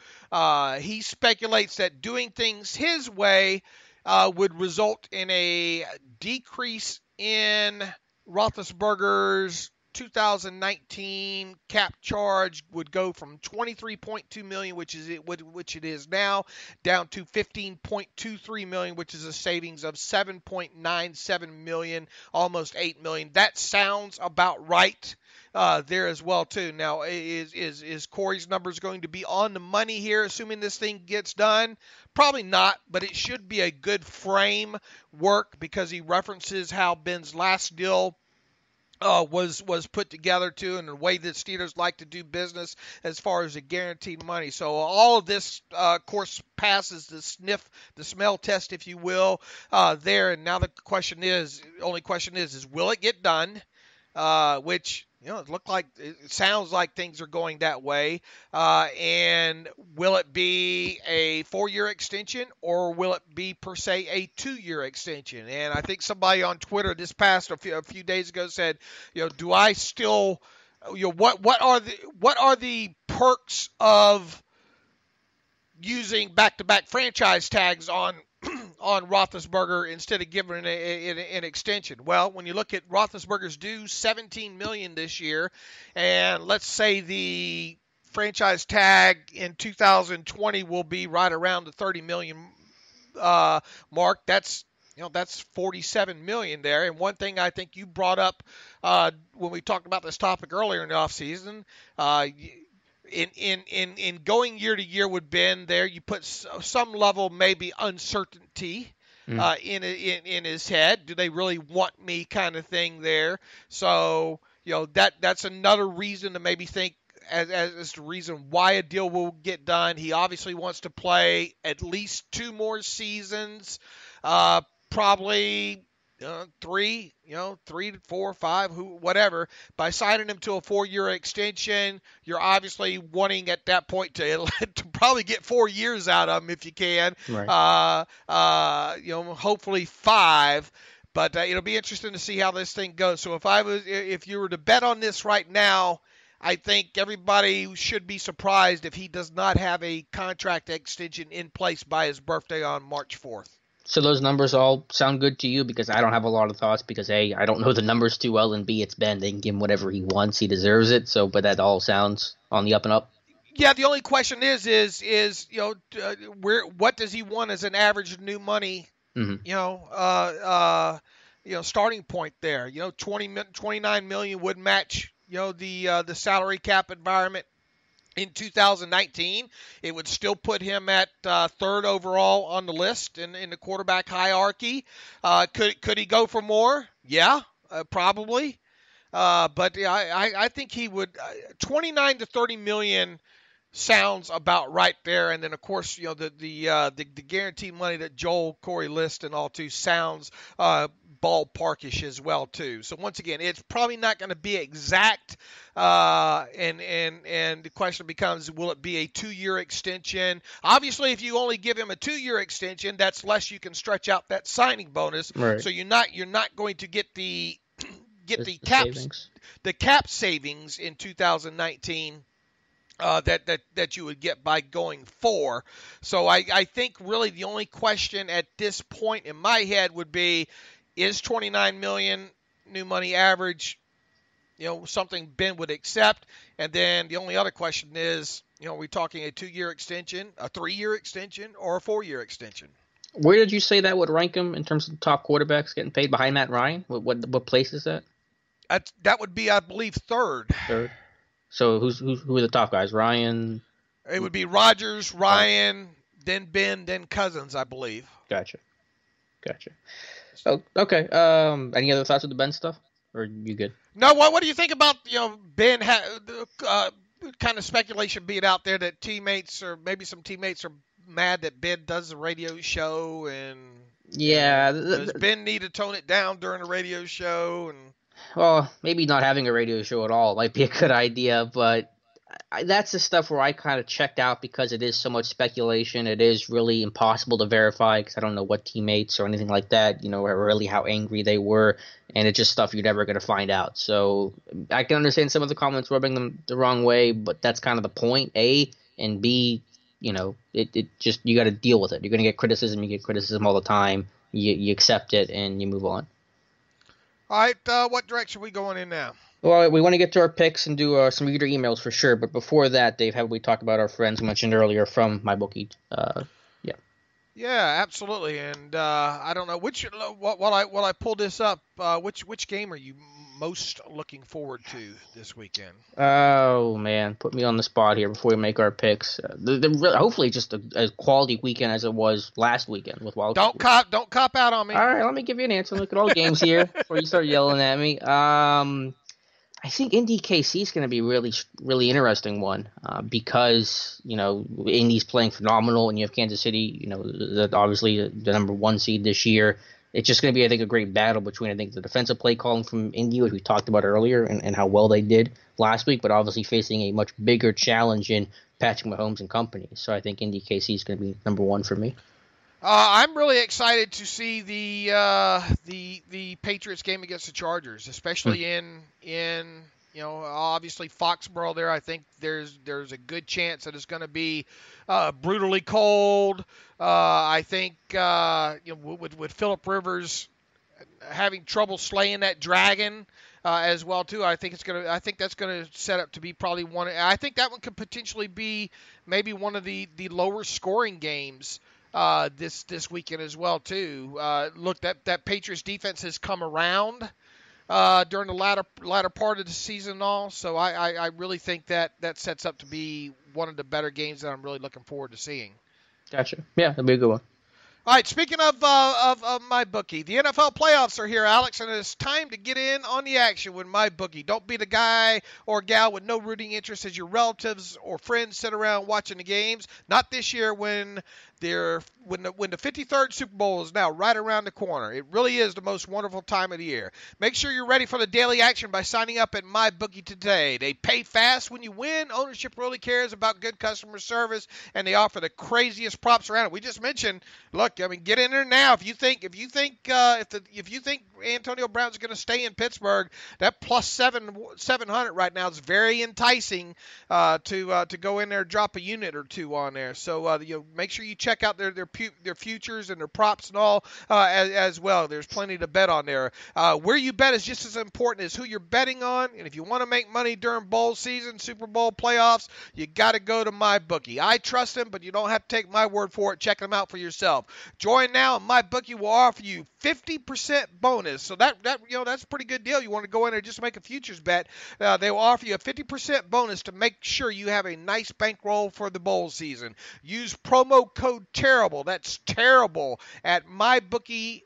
he speculates that doing things his way would result in a decrease in Roethlisberger's 2019 cap charge would go from $23.2 million, which it is now, down to $15.23 million, which is a savings of $7.97 million, almost $8 million. That sounds about right there as well too. Now, is Corey's numbers going to be on the money here, assuming this thing gets done? Probably not, but it should be a good framework, because he references how Ben's last deal was put together too, and the way that Steelers like to do business as far as the guaranteed money. So all of this, of course, passes the smell test, if you will, there. And now the only question is will it get done? Which, it sounds like things are going that way. And will it be a 4-year extension, or will it be per se a 2-year extension? And I think somebody on Twitter a few days ago said, do I still, what are the perks of using back-to-back franchise tags on Roethlisberger instead of giving an extension? Well, when you look at Roethlisberger's due $17 million this year, and let's say the franchise tag in 2020 will be right around the $30 million mark. That's $47 million there. And one thing I think you brought up when we talked about this topic earlier in the offseason, in going year to year with Ben there, you put some level maybe uncertainty in his head. Do they really want me, kind of thing there? So that's another reason to maybe think as the reason why a deal will get done. He obviously wants to play at least 2 more seasons, probably 3, 3 to 4, 5, whatever. By signing him to a 4-year extension, you're obviously wanting at that point to probably get 4 years out of him if you can. Right. Hopefully 5. But it'll be interesting to see how this thing goes. So if you were to bet on this right now, I think everybody should be surprised if he does not have a contract extension in place by his birthday on March 4th. So those numbers all sound good to you? Because I don't have a lot of thoughts because A, I don't know the numbers too well, and B, it's Ben. They can give him whatever he wants. He deserves it. So, but that all sounds on the up and up. Yeah, the only question is what does he want as an average new money, Mm-hmm. starting point there? 29 million would match, the salary cap environment in 2019. It would still put him at third overall on the list in the quarterback hierarchy. Could he go for more? Yeah, probably. But I think he would. 29 to 30 million sounds about right there. And then, of course, the guaranteed money that Joel, Corey List, and all too sounds ballparkish as well too. So once again, it's probably not going to be exact. And the question becomes, will it be a 2-year extension? Obviously, if you only give him a 2-year extension, that's less you can stretch out that signing bonus. Right. So you're not going to get the the cap savings in 2019. That you would get by going 4. So I think really the only question at this point in my head would be, is 29 million new money average, something Ben would accept? And then the only other question is, are we talking a 2-year extension, a 3-year extension, or a 4-year extension? Where did you say that would rank him in terms of the top quarterbacks getting paid behind Matt Ryan? What place is that? That would be, I believe, third. Third. So who are the top guys? Ryan? It would be Rodgers, Ryan, then Ben, then Cousins, I believe. Gotcha. Oh, okay. Any other thoughts with the Ben stuff? Or are you good? No, what do you think about, Ben, kind of speculation being out there that teammates or maybe some teammates are mad that Ben does the radio show, and yeah, does Ben need to tone it down during a radio show? And well, maybe not having a radio show at all might be a good idea, but that's the stuff where I kind of checked out because it is so much speculation. It is really impossible to verify because I don't know what teammates or anything like that, or really how angry they were, and it's just stuff you're never going to find out. So I can understand some of the comments rubbing them the wrong way, but that's kind of the point, A, and B, it just, you got to deal with it. You're going to get criticism. You get criticism all the time. You accept it and you move on. All right, what direction are we going in now? Well, we want to get to our picks and do some reader emails for sure. But before that, Dave, have we talked about our friends mentioned earlier from MyBookie? Yeah, absolutely. And I don't know while I pull this up, which game are you most looking forward to this weekend? Oh man, put me on the spot here before we make our picks. Hopefully, just a quality weekend as it was last weekend with Wild. Don't cop out on me. All right, let me give you an answer. Look at all the games here before you start yelling at me. I think Indy KC is going to be really, really interesting one because, Indy's playing phenomenal and you have Kansas City, obviously the number 1 seed this year. It's just going to be, I think, a great battle between, I think, the defensive play calling from Indy, which we talked about earlier, and how well they did last week, but obviously facing a much bigger challenge in Patrick Mahomes and company. So I think Indy KC is going to be number 1 for me. I'm really excited to see the Patriots game against the Chargers, especially in obviously Foxborough there. I think there's a good chance that it's going to be brutally cold. I think with Phillip Rivers having trouble slaying that dragon as well too. I think that's going to set up to be probably one. I think that one could potentially be maybe one of the lower scoring games this weekend as well too. Look, that Patriots defense has come around during the latter part of the season and all. So I really think that sets up to be one of the better games that I'm really looking forward to seeing. Gotcha. Yeah, that'll be a good one. All right, speaking of MyBookie, the NFL playoffs are here, Alex, and it's time to get in on the action with MyBookie. Don't be the guy or gal with no rooting interest as your relatives or friends sit around watching the games. Not this year when the 53rd Super Bowl is now right around the corner. It really is the most wonderful time of the year. Make sure you're ready for the daily action by signing up at MyBookie today. They pay fast when you win. Ownership really cares about good customer service, and they offer the craziest props around it. We just mentioned, look, I mean, get in there now. If you think Antonio Brown's going to stay in Pittsburgh, that plus 700 right now is very enticing to go in there, drop a unit or two on there. So make sure you check out their futures and their props and all as well. There's plenty to bet on there. Where you bet is just as important as who you're betting on. And if you want to make money during bowl season, Super Bowl playoffs, you got to go to MyBookie. I trust them, but you don't have to take my word for it. Check them out for yourself. Join now, and MyBookie will offer you 50% bonus. So that's a pretty good deal. You want to go in there just to make a futures bet. They will offer you a 50% bonus to make sure you have a nice bankroll for the bowl season. Use promo code TERRIBLE. That's terrible at MyBookie.ag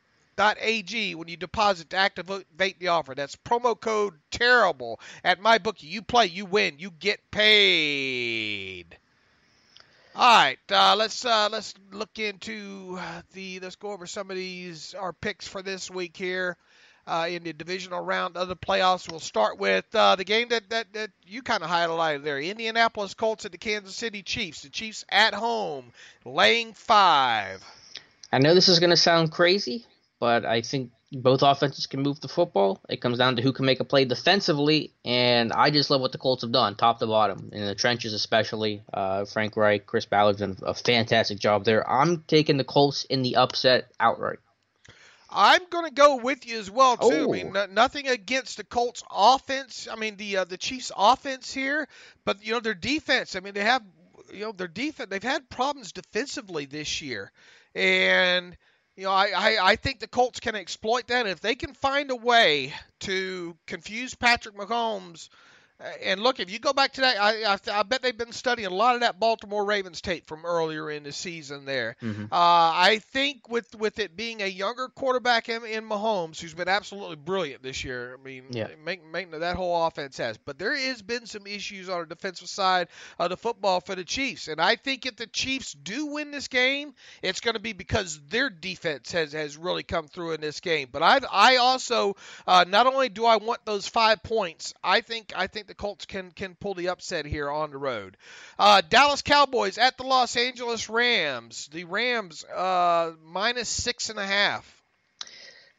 when you deposit to activate the offer. That's promo code TERRIBLE at MyBookie. You play, you win, you get paid. All right, let's look into let's go over some of our picks for this week here in the divisional round of the playoffs. We'll start with the game that you kind of highlighted there. Indianapolis Colts at the Kansas City Chiefs. The Chiefs at home, laying 5. I know this is going to sound crazy, but I think both offenses can move the football. It comes down to who can make a play defensively, and I just love what the Colts have done, top to bottom, in the trenches especially. Frank Reich, Chris Ballard's done a fantastic job there. I'm taking the Colts in the upset outright. I'm going to go with you as well, too. Oh. I mean, nothing against the Colts offense. I mean, the Chiefs offense here, but, their defense. I mean, they have, their defense. They've had problems defensively this year, and I think the Colts can exploit that. And if they can find a way to confuse Patrick Mahomes, and look, if you go back to that, I bet they've been studying a lot of that Baltimore Ravens tape from earlier in the season there. Mm-hmm. I think with it being a younger quarterback in Mahomes, who's been absolutely brilliant this year, I mean, making that whole offense has. But there has been some issues on the defensive side of the football for the Chiefs. And I think if the Chiefs do win this game, it's going to be because their defense has really come through in this game. But I also, not only do I want those 5 points, I think the Colts can pull the upset here on the road. Dallas Cowboys at the Los Angeles Rams. The Rams minus 6.5.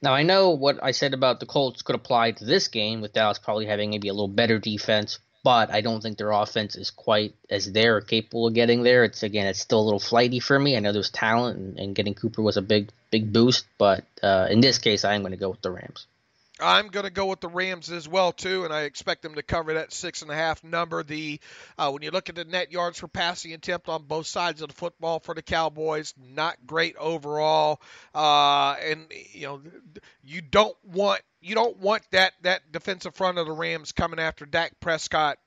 Now, I know what I said about the Colts could apply to this game, with Dallas probably having maybe a little better defense, but I don't think their offense is quite as they're capable of getting there. It's still a little flighty for me. I know there's talent, and getting Cooper was a big boost, but in this case, I am going to go with the Rams. I'm going to go with the Rams as well, too, and I expect them to cover that 6.5 number. When you look at the net yards per passing attempt on both sides of the football for the Cowboys, not great overall. And you don't want that defensive front of the Rams coming after Dak Prescott,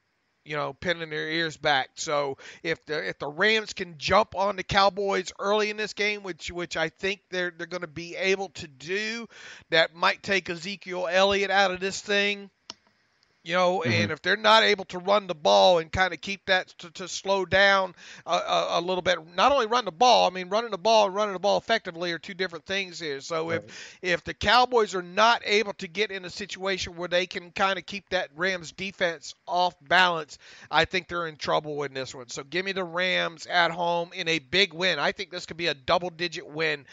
pinning their ears back. So if the Rams can jump on the Cowboys early in this game, which I think they're going to be able to do, that might take Ezekiel Elliott out of this thing. And if they're not able to run the ball and kind of keep that to slow down a little bit, not only run the ball, I mean, running the ball and running the ball effectively are two different things here. So if the Cowboys are not able to get in a situation where they can kind of keep that Rams defense off balance, I think they're in trouble in this one. So give me the Rams at home in a big win. I think this could be a double-digit win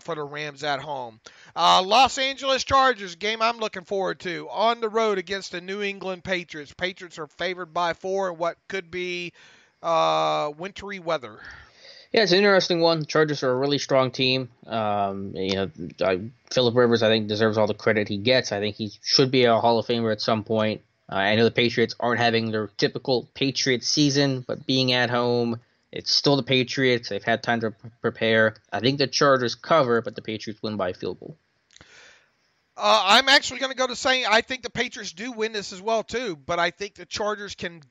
for the Rams at home. Los Angeles Chargers, game I'm looking forward to, on the road against the New England Patriots. Patriots are favored by 4 in what could be wintry weather. Yeah, it's an interesting one. The Chargers are a really strong team. Phillip Rivers, I think, deserves all the credit he gets. I think he should be a Hall of Famer at some point. I know the Patriots aren't having their typical Patriots season, but being at home, it's still the Patriots. They've had time to prepare. I think the Chargers cover, but the Patriots win by a field goal. I'm actually going to go to saying I think the Patriots do win this as well too, but I think the Chargers can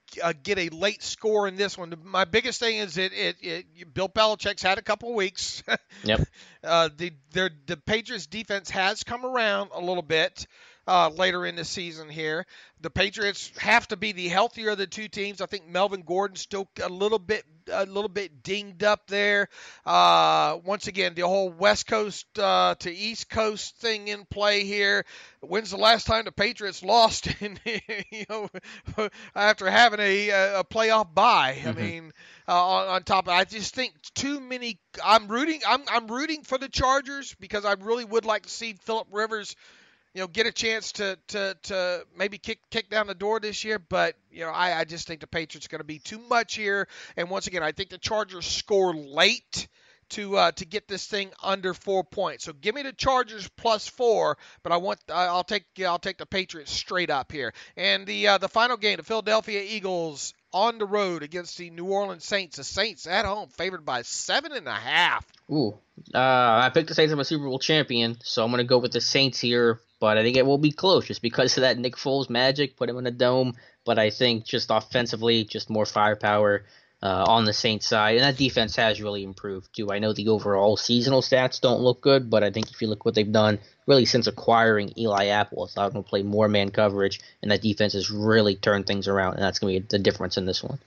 get a late score in this one. My biggest thing is Bill Belichick's had a couple of weeks. Yep. The Patriots defense has come around a little bit later in the season here. The Patriots have to be the healthier of the two teams. I think Melvin Gordon's still a little bit dinged up there. Once again, the whole West Coast to East Coast thing in play here. When's the last time the Patriots lost after having a playoff bye? Mm-hmm. I mean, on top of it, I just think too many. I'm rooting for the Chargers because I really would like to see Phillip Rivers get a chance to maybe kick down the door this year, but I just think the Patriots are going to be too much here. And once again, I think the Chargers score late to get this thing under 4 points. So give me the Chargers +4, but I'll take the Patriots straight up here. And the final game, the Philadelphia Eagles on the road against the New Orleans Saints. The Saints at home favored by 7.5. Ooh, I picked the Saints as a Super Bowl champion, so I'm going to go with the Saints here. But I think it will be close just because of that Nick Foles magic, put him in a dome. But I think just offensively, just more firepower on the Saints side. And that defense has really improved, too. I know the overall seasonal stats don't look good, but I think if you look what they've done really since acquiring Eli Apple, it's allowed them to play more man coverage, and that defense has really turned things around, and that's going to be the difference in this one.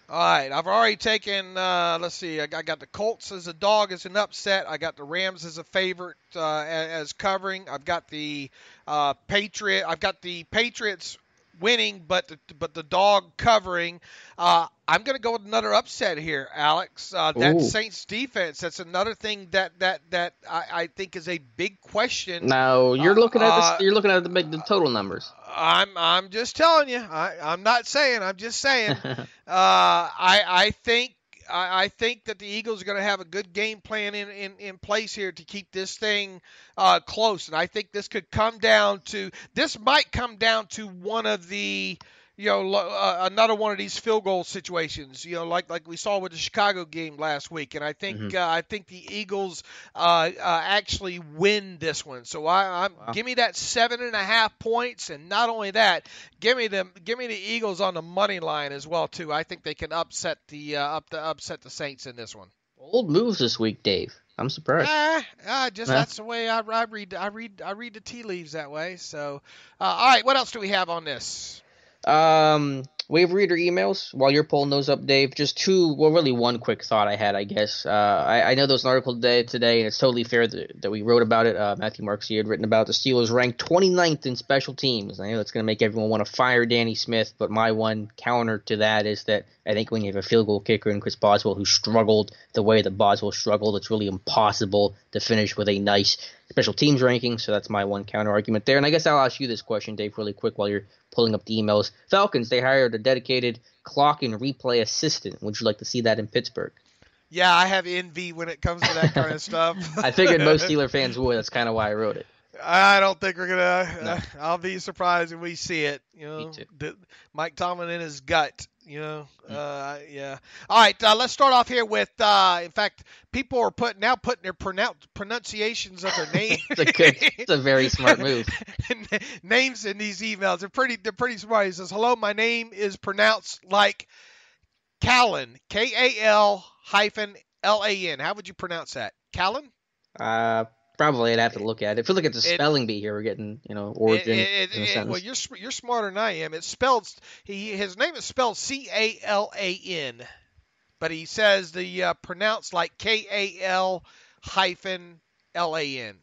All right, I've already taken, let's see, I got the Colts as a dog as an upset. I got the Rams as a favorite as covering. I've got the Patriots winning, but the dog covering. I'm going to go with another upset here, Alex. That Saints defense, that's another thing that I think is a big question. Now, you're looking at the total numbers. I'm just telling you. I'm not saying. I'm just saying. I think that the Eagles are going to have a good game plan in place here to keep this thing close, and I think this might come down to one of the another one of these field goal situations, like we saw with the Chicago game last week, and I think the Eagles actually win this one. So give me that 7.5 points, and not only that, give me the Eagles on the money line as well too. I think they can upset the Saints in this one. Bold moves this week, Dave. I'm surprised. That's the way I read the tea leaves that way. So, all right, what else do we have on this? We have reader emails. While you're pulling those up, Dave, just really one quick thought I had, I guess. I know there was an article today, and it's totally fair that we wrote about it. Matthew Marksy had written about the Steelers ranked 29th in special teams. I know that's going to make everyone want to fire Danny Smith, but my one counter to that is that I think when you have a field goal kicker in Chris Boswell who struggled the way that Boswell struggled, it's really impossible to finish with a nice special teams ranking. So that's my one counter argument there. And I guess I'll ask you this question, Dave, really quick while you're pulling up the emails. Falcons, they hired a dedicated clock and replay assistant. Would you like to see that in Pittsburgh? Yeah, I have envy when it comes to that kind of stuff. I figured most Steeler fans would. That's kind of why I wrote it. I don't think we're gonna. No. I'll be surprised if we see it. Me too. Mike Tomlin in his gut. Yeah. All right, let's start off here with. In fact, people are putting their pronunciations of their names. It's a very smart move. Names in these emails. They're pretty smart. He says, "Hello, my name is pronounced like Callan, Kal-LAN. How would you pronounce that? Callan?" Probably I'd have to look at it. If we look at the spelling bee here, we're getting, origin in a sentence. Well, you're smarter than I am. It's spelled. His name is spelled Calan, but he says the pronounced like Kal-LAN.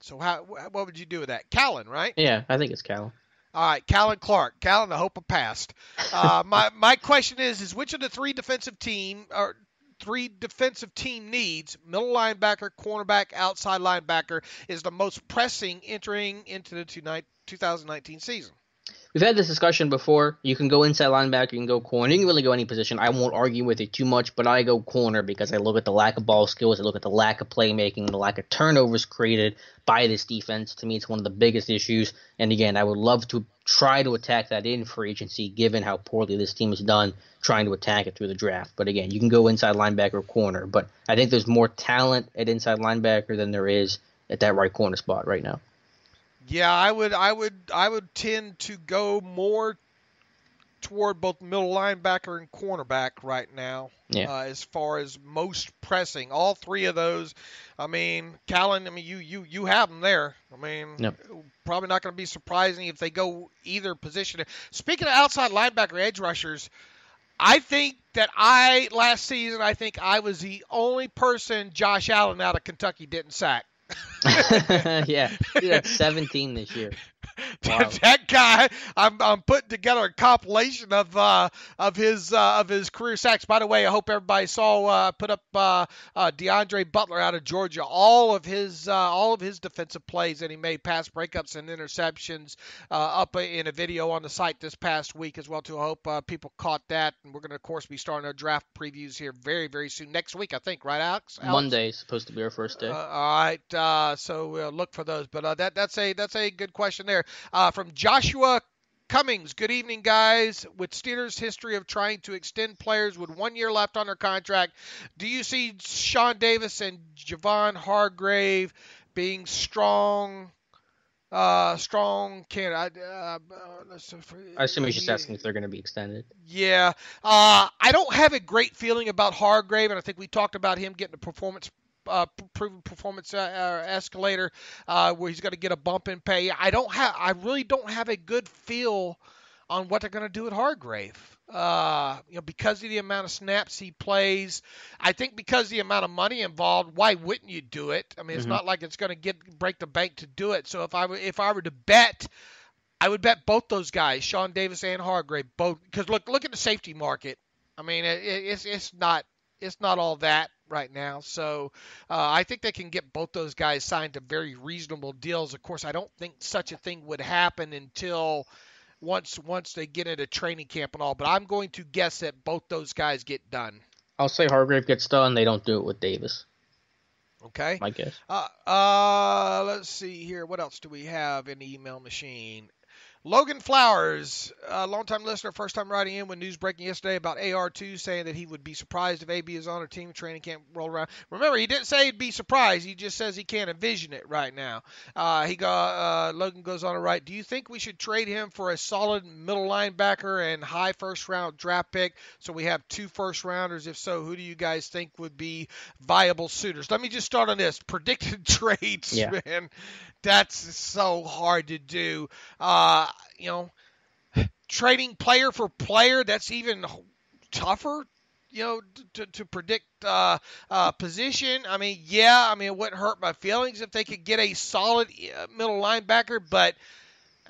So what would you do with that? Callan, right? Yeah, I think it's Callan. All right, Callan Clark. Callan, I hope I passed. My question is which of the three defensive team needs, middle linebacker, cornerback, outside linebacker, is the most pressing entering into the 2019 season? We've had this discussion before. You can go inside linebacker, you can go corner, you can really go any position. I won't argue with it too much, but I go corner because I look at the lack of ball skills, I look at the lack of playmaking, the lack of turnovers created by this defense. To me, it's one of the biggest issues. And again, I would love to try to attack that in free agency, given how poorly this team has done trying to attack it through the draft. But again, you can go inside linebacker or corner, but I think there's more talent at inside linebacker than there is at that right corner spot right now. Yeah, I would tend to go more toward both middle linebacker and cornerback right now. Yeah. As far as most pressing, all three of those. I mean, Callan. I mean, you have them there. I mean, Yep. probably not going to be surprising if they go either position. Speaking of outside linebacker edge rushers, I think that last season I was the only person Josh Allen out of Kentucky didn't sack. Yeah, he had 17 this year. Wow. That guy, I'm putting together a compilation of his career sacks. By the way, I hope everybody saw put up DeAndre Butler out of Georgia. All of his defensive plays that he made, pass breakups and interceptions, up in a video on the site this past week as well too. I hope people caught that. And we're going to of course be starting our draft previews here very very soon next week. I think, right, Alex? Monday is supposed to be our first day. All right, so we'll look for those. But that's a good question there. From Joshua Cummings, good evening, guys. With Steelers' history of trying to extend players with 1 year left on their contract, do you see Sean Davis and Javon Hargrave being strong candidate? I assume he's just asking if they're going to be extended. Yeah. I don't have a great feeling about Hargrave, and I think we talked about him getting a proven performance escalator where he's going to get a bump in pay. I really don't have a good feel on what they're going to do with Hargrave. Because of the amount of snaps he plays, I think because of the amount of money involved, why wouldn't you do it? I mean, it's not like it's going to break the bank to do it. So if I were to bet, I would bet both those guys, Sean Davis and Hargrave, both, because look at the safety market. I mean, it's not all that right now. So I think they can get both those guys signed to very reasonable deals. Of course, I don't think such a thing would happen until once they get into training camp and all. But I'm going to guess that both those guys get done. I'll say Hargrave gets done. They don't do it with Davis. Okay. My guess. Let's see here. What else do we have in the email machine? Logan Flowers, a longtime listener, first time writing in when news breaking yesterday about AR2, saying that he would be surprised if AB is on a team training camp roll around. Remember, he didn't say he'd be surprised. He just says he can't envision it right now. Logan goes on to write, do you think we should trade him for a solid middle linebacker and high first-round draft pick so we have 2 first-rounders? If so, who do you guys think would be viable suitors? Let me just start on this. Predicted trades, man. That's so hard to do. Trading player for player, that's even tougher, to predict position. I mean, it wouldn't hurt my feelings if they could get a solid middle linebacker, but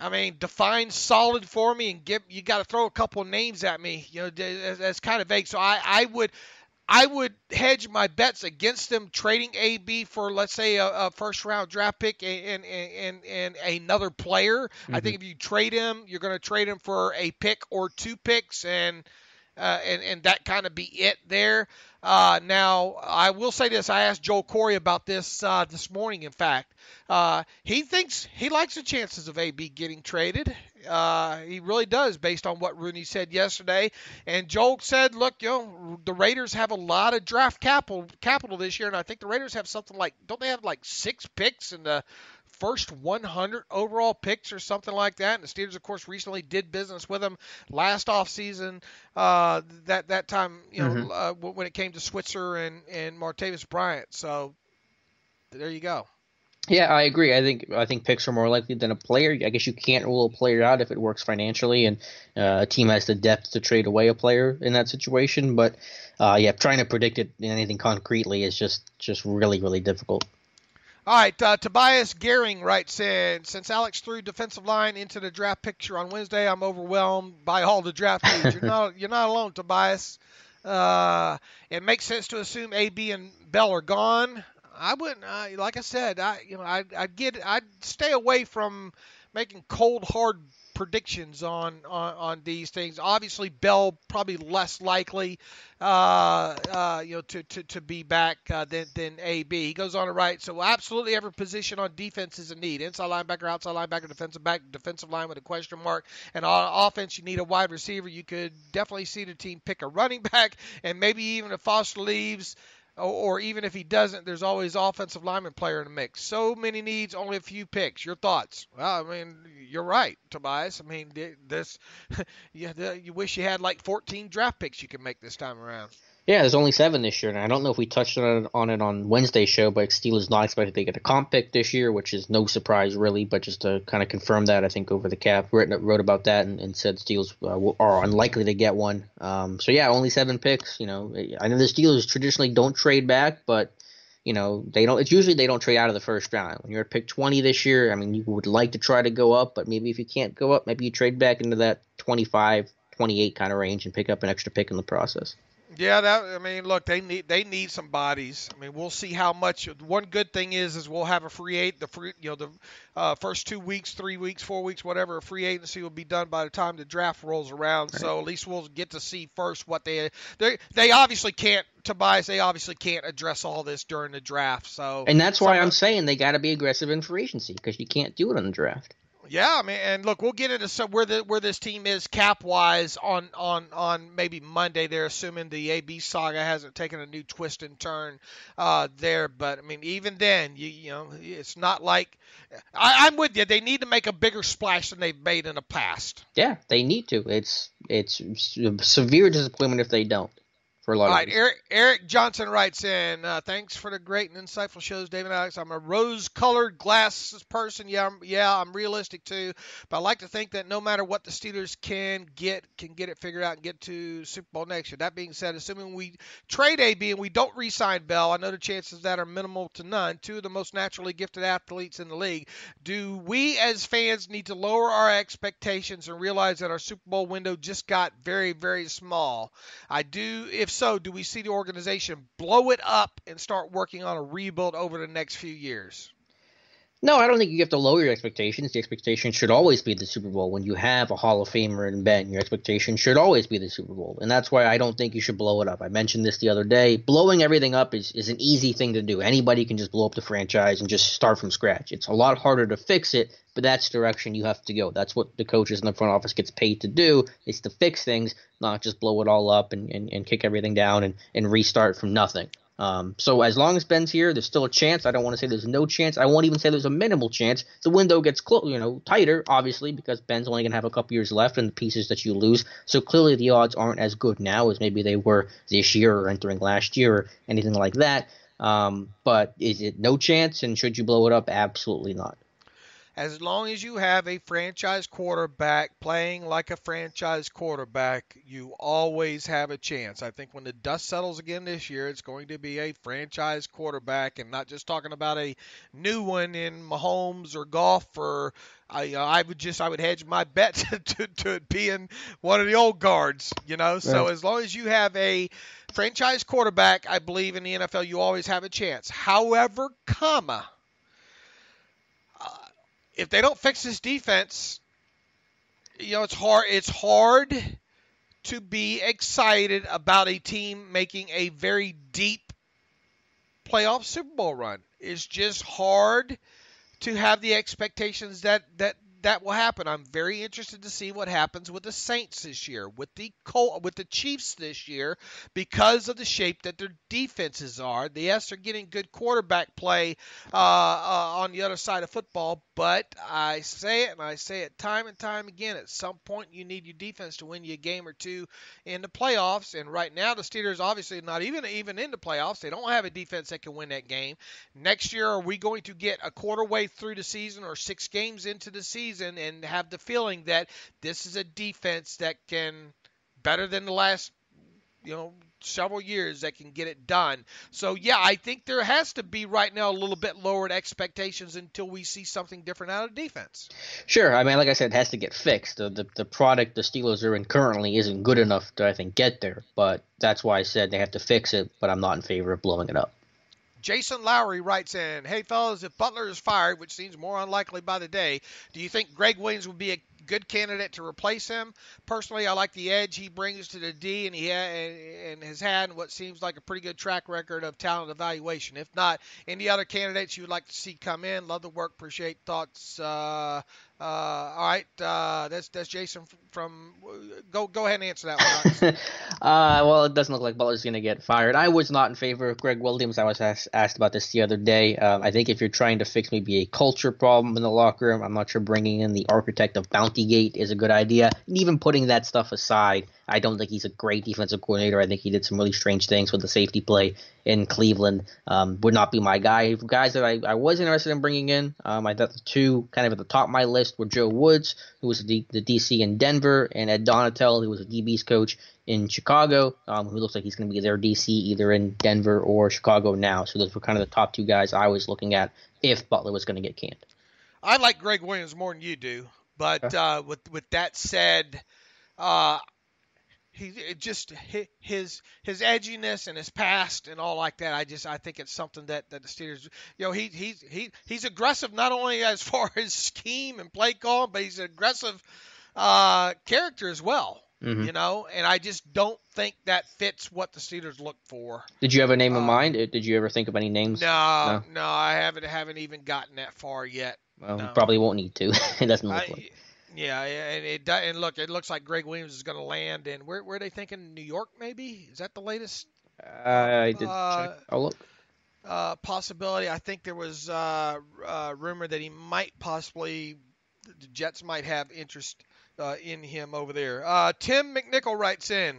I mean, define solid for me and you got to throw a couple names at me. That's kind of vague. So I would hedge my bets against them trading AB for, let's say, a first-round draft pick and another player. I think if you trade him, you're going to trade him for a pick or 2 picks, and that kind of be it there. Now, I will say this. I asked Joel Corey about this this morning, in fact. He thinks he likes the chances of AB getting traded. He really does, based on what Rooney said yesterday. And Joel said, look, the Raiders have a lot of draft capital this year, and I think the Raiders have something like, don't they have like 6 picks in the first 100 overall picks or something like that? And the Steelers, of course, recently did business with them last offseason. That time, when it came to Switzer and Martavis Bryant. So there you go. Yeah, I agree. I think picks are more likely than a player. I guess you can't rule a player out if it works financially and a team has the depth to trade away a player in that situation. But trying to predict it anything concretely is just really, really difficult. All right, Tobias Gehring writes in, since Alex threw defensive line into the draft picture on Wednesday, I'm overwhelmed by all the draft needs. You're not alone, Tobias. It makes sense to assume AB and Bell are gone. I wouldn't, like I said, I'd stay away from making cold, hard predictions on these things. Obviously, Bell probably less likely, to be back than AB. He goes on to write, so absolutely every position on defense is a need. Inside linebacker, outside linebacker, defensive back, defensive line with a question mark. And on offense, you need a wide receiver. You could definitely see the team pick a running back, and maybe even if Foster leaves, or even if he doesn't, there's always offensive lineman player in the mix. So many needs, only a few picks. Your thoughts? Well, I mean, you're right, Tobias. I mean, this, you wish you had like 14 draft picks you could make this time around. Yeah, there's only 7 this year, and I don't know if we touched on it on Wednesday's show, but Steelers not expected to get a comp pick this year, which is no surprise really, but just to kind of confirm that, I think Over the Cap wrote about that and said Steelers are unlikely to get one. So yeah, only 7 picks. I know the Steelers traditionally don't trade back, but they don't. It's usually they don't trade out of the first round. When you're at pick 20 this year, I mean, you would like to try to go up, but maybe if you can't go up, maybe you trade back into that 25, 28 kind of range and pick up an extra pick in the process. Yeah, look, they need some bodies. I mean, we'll see how much. One good thing is we'll have a the first 2 weeks, 3 weeks, 4 weeks, whatever. A free agency will be done by the time the draft rolls around. Right. So at least we'll get to see first what they obviously can't. Tobias, they obviously can't address all this during the draft. So and that's why I'm saying they got to be aggressive in free agency because you can't do it in the draft. Yeah, I mean, and look, we'll get into where this team is cap wise on maybe Monday. They're assuming the AB saga hasn't taken a new twist and turn there, but I mean, even then, it's not like I'm with you. They need to make a bigger splash than they've made in the past. Yeah, they need to. It's severe disappointment if they don't. For a lot All of right, Eric Johnson writes in, thanks for the great and insightful shows, David and Alex. I'm a rose-colored glasses person. Yeah, I'm realistic too. But I like to think that no matter what the Steelers can get it figured out and get to Super Bowl next year. That being said, assuming we trade AB and we don't re-sign Bell, I know the chances of that are minimal to none. 2 of the most naturally gifted athletes in the league. Do we as fans need to lower our expectations and realize that our Super Bowl window just got very, very small? I do. If so, do we see the organization blow it up and start working on a rebuild over the next few years? No, I don't think you have to lower your expectations. The expectation should always be the Super Bowl. When you have a Hall of Famer in Ben, your expectation should always be the Super Bowl. And that's why I don't think you should blow it up. I mentioned this the other day. Blowing everything up is an easy thing to do. Anybody can just blow up the franchise and just start from scratch. It's a lot harder to fix it, but that's the direction you have to go. That's what the coaches in the front office gets paid to do, is to fix things, not just blow it all up and kick everything down and restart from nothing. So as long as Ben's here, there's still a chance. I don't want to say there's no chance. I won't even say there's a minimal chance. The window gets tighter, obviously, because Ben's only going to have a couple years left and the pieces that you lose. So clearly the odds aren't as good now as maybe they were this year or entering last year or anything like that. But is it no chance, and should you blow it up? Absolutely not. As long as you have a franchise quarterback playing like a franchise quarterback, you always have a chance. I think when the dust settles again this year, it's going to be a franchise quarterback, and not just talking about a new one in Mahomes or Goff or I would hedge my bet to it being one of the old guards, Right. So as long as you have a franchise quarterback, I believe in the NFL you always have a chance. However, if they don't fix this defense, it's hard. It's hard to be excited about a team making a very deep playoff Super Bowl run. It's just hard to have the expectations that will happen. I'm very interested to see what happens with the Saints this year, with the Chiefs this year, because of the shape that their defenses are. Yes, they're getting good quarterback play on the other side of football, but I say it, and I say it time and time again, at some point you need your defense to win you a game or two in the playoffs, and right now the Steelers obviously not even in the playoffs. They don't have a defense that can win that game. Next year, are we going to get a quarter way through the season or 6 games into the season and have the feeling that this is a defense that can, better than the last several years, that can get it done? So yeah, I think there has to be right now a little bit lowered expectations until we see something different out of defense. Sure. I mean, like I said, it has to get fixed. The product the Steelers are in currently isn't good enough to, I think, get there, but that's why I said they have to fix it, but I'm not in favor of blowing it up. Jason Lowry writes in, hey, fellas, if Butler is fired, which seems more unlikely by the day, do you think Greg Williams would be a good candidate to replace him? Personally, I like the edge he brings to the D, and has had what seems like a pretty good track record of talent evaluation. If not, any other candidates you would like to see come in? Love the work. Appreciate thoughts All right, that's Jason from. Go ahead and answer that one. Well, it doesn't look like Butler's going to get fired. I was not in favor of Greg Williams. I was asked about this the other day. I think if you're trying to fix maybe a culture problem in the locker room, I'm not sure bringing in the architect of Bountygate is a good idea. And even putting that stuff aside, I don't think he's a great defensive coordinator. I think he did some really strange things with the safety play in Cleveland. Would not be my guy. Guys that I was interested in bringing in, I thought the two kind of at the top of my list were Joe Woods, who was the DC in Denver, and Ed Donatel, who was a DB's coach in Chicago, who looks like he's going to be their DC either in Denver or Chicago now. So those were kind of the top two guys I was looking at if Butler was going to get canned. I like Greg Williams more than you do, but with that said, he just his edginess and his past and all like that. I think it's something that the Steelers, he's aggressive not only as far as scheme and play call, but he's an aggressive character as well. Mm-hmm. And I just don't think that fits what the Steelers look for. Did you have a name in mind? Did you ever think of any names? No, I haven't even gotten that far yet. Well, no. Probably won't need to. It doesn't look like. Yeah, and look, it looks like Greg Williams is going to land in where are they thinking? New York, maybe? Is that the latest? I did check. I'll look. Possibility. I think there was rumor that he might possibly, the Jets might have interest in him over there. Tim McNichol writes in.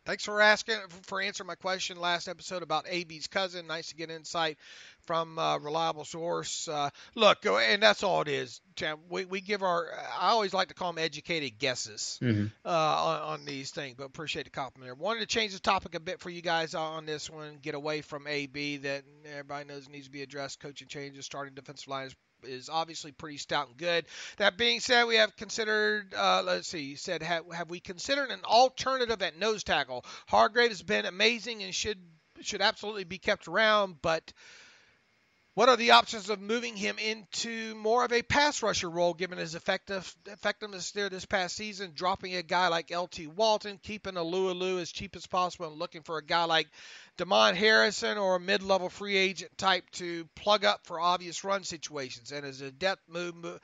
Thanks for answering my question last episode about AB's cousin. Nice to get insight from a reliable source. Look, and that's all it is. We give I always like to call them educated guesses on these things, but appreciate the compliment there. Wanted to change the topic a bit for you guys on this one, get away from AB that everybody knows needs to be addressed. Coaching changes, starting defensive line is obviously pretty stout and good. That being said, we have considered, let's see, you said, have we considered an alternative at nose tackle? Hargrave has been amazing and should absolutely be kept around, but what are the options of moving him into more of a pass rusher role, given his effectiveness there this past season, dropping a guy like L.T. Walton, keeping Alualu as cheap as possible, and looking for a guy like Damon Harrison or a mid-level free agent type to plug up for obvious run situations? And as a depth move,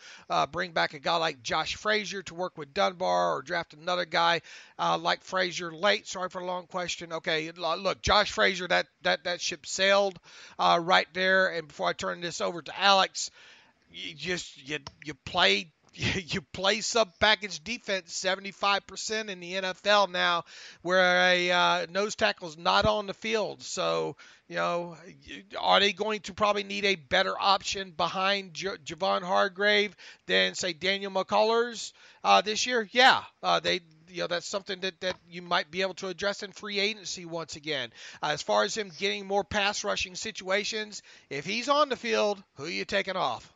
bring back a guy like Josh Frazier to work with Dunbar, or draft another guy like Frazier late. Sorry for the long question. Okay, look, Josh Frazier, that ship sailed right there. And before I turn this over to Alex, you play sub-package defense 75% in the NFL now, where a nose tackle's not on the field. So, are they going to probably need a better option behind Javon Hargrave than, say, Daniel McCullers this year? Yeah, that's something that you might be able to address in free agency once again. As far as him getting more pass rushing situations, if he's on the field, who are you taking off?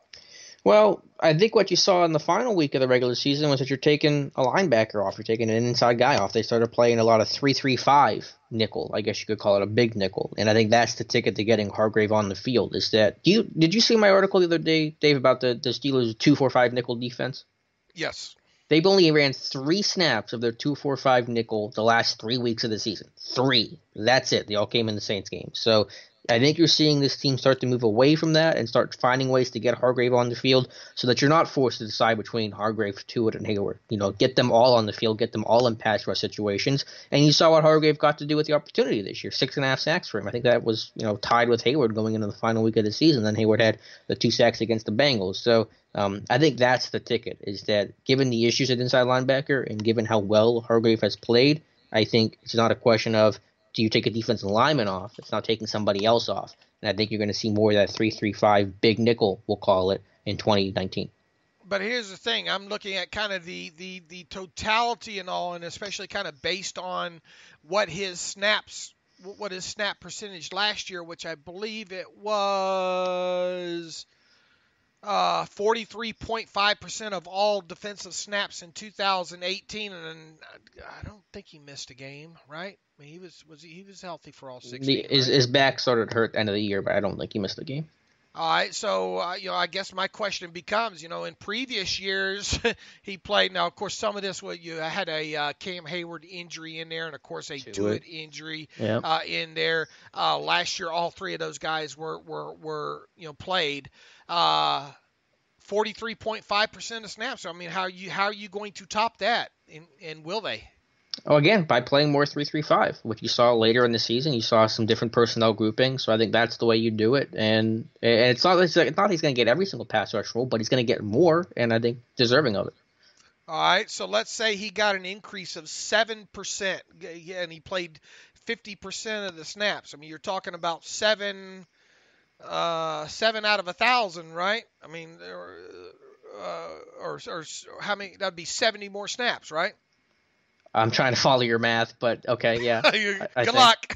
Well, I think what you saw in the final week of the regular season was that you're taking a linebacker off. You're taking an inside guy off. They started playing a lot of 3-3-5 nickel. I guess you could call it a big nickel. And I think that's the ticket to getting Hargrave on the field. Is that did you see my article the other day, Dave, about the Steelers' 2-4-5 nickel defense? Yes. They've only ran 3 snaps of their 2-4-5 nickel the last 3 weeks of the season. 3. That's it. They all came in the Saints game. So I think you're seeing this team start to move away from that and start finding ways to get Hargrave on the field so that you're not forced to decide between Hargrave, Tuitt, and Hayward. Get them all on the field, get them all in pass rush situations. And you saw what Hargrave got to do with the opportunity this year. 6.5 sacks for him. I think that was, tied with Hayward going into the final week of the season. Then Hayward had the 2 sacks against the Bengals. So I think that's the ticket, is that given the issues at inside linebacker and given how well Hargrave has played, I think it's not a question of, do you take a defensive lineman off? It's not taking somebody else off. And I think you're going to see more of that 3-3-5 big nickel, we'll call it, in 2019. But here's the thing. I'm looking at kind of the totality and all, and especially kind of based on what his snap percentage last year, which I believe it was 43.5% of all defensive snaps in 2018, and I don't think he missed a game, right? I mean, he was healthy for all 16. His back started to hurt at the end of the year, but I don't think he missed the game. All right, so I guess my question becomes, in previous years he played. Now, of course, some of this you had a Cam Hayward injury in there, and of course a Tuitt injury in there. Last year, all 3 of those guys were played. 43.5% of snaps. I mean, how are you going to top that? And will they? Oh, again, by playing more 3-3-5, which you saw later in the season. You saw some different personnel grouping, so I think that's the way you do it. And it's not he's going to get every single pass rush role, but he's going to get more, and I think deserving of it. All right, so let's say he got an increase of 7%, and he played 50% of the snaps. I mean, you're talking about seven out of 1,000, right? I mean, or how many? That'd be 70 more snaps, right? I'm trying to follow your math, but okay, yeah. Good luck.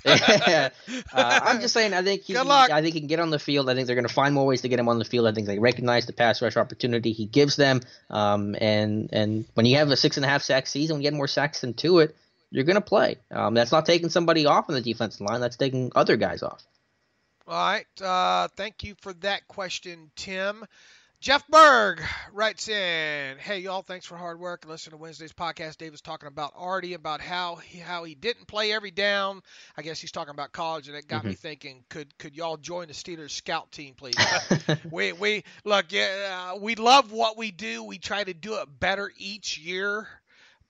I'm just saying, I think he can get on the field. I think they're going to find more ways to get him on the field. I think they recognize the pass rush opportunity he gives them. And when you have a 6.5 sack season, when you get more sacks into it, you're going to play. That's not taking somebody off on the defensive line. That's taking other guys off. All right. Thank you for that question, Tim. Jeff Berg writes in, hey, y'all, thanks for hard work and listening to Wednesday's podcast. Dave was talking about Artie, about how he didn't play every down. I guess he's talking about college, and it got me thinking, could y'all join the Steelers scout team, please? we love what we do. We try to do it better each year,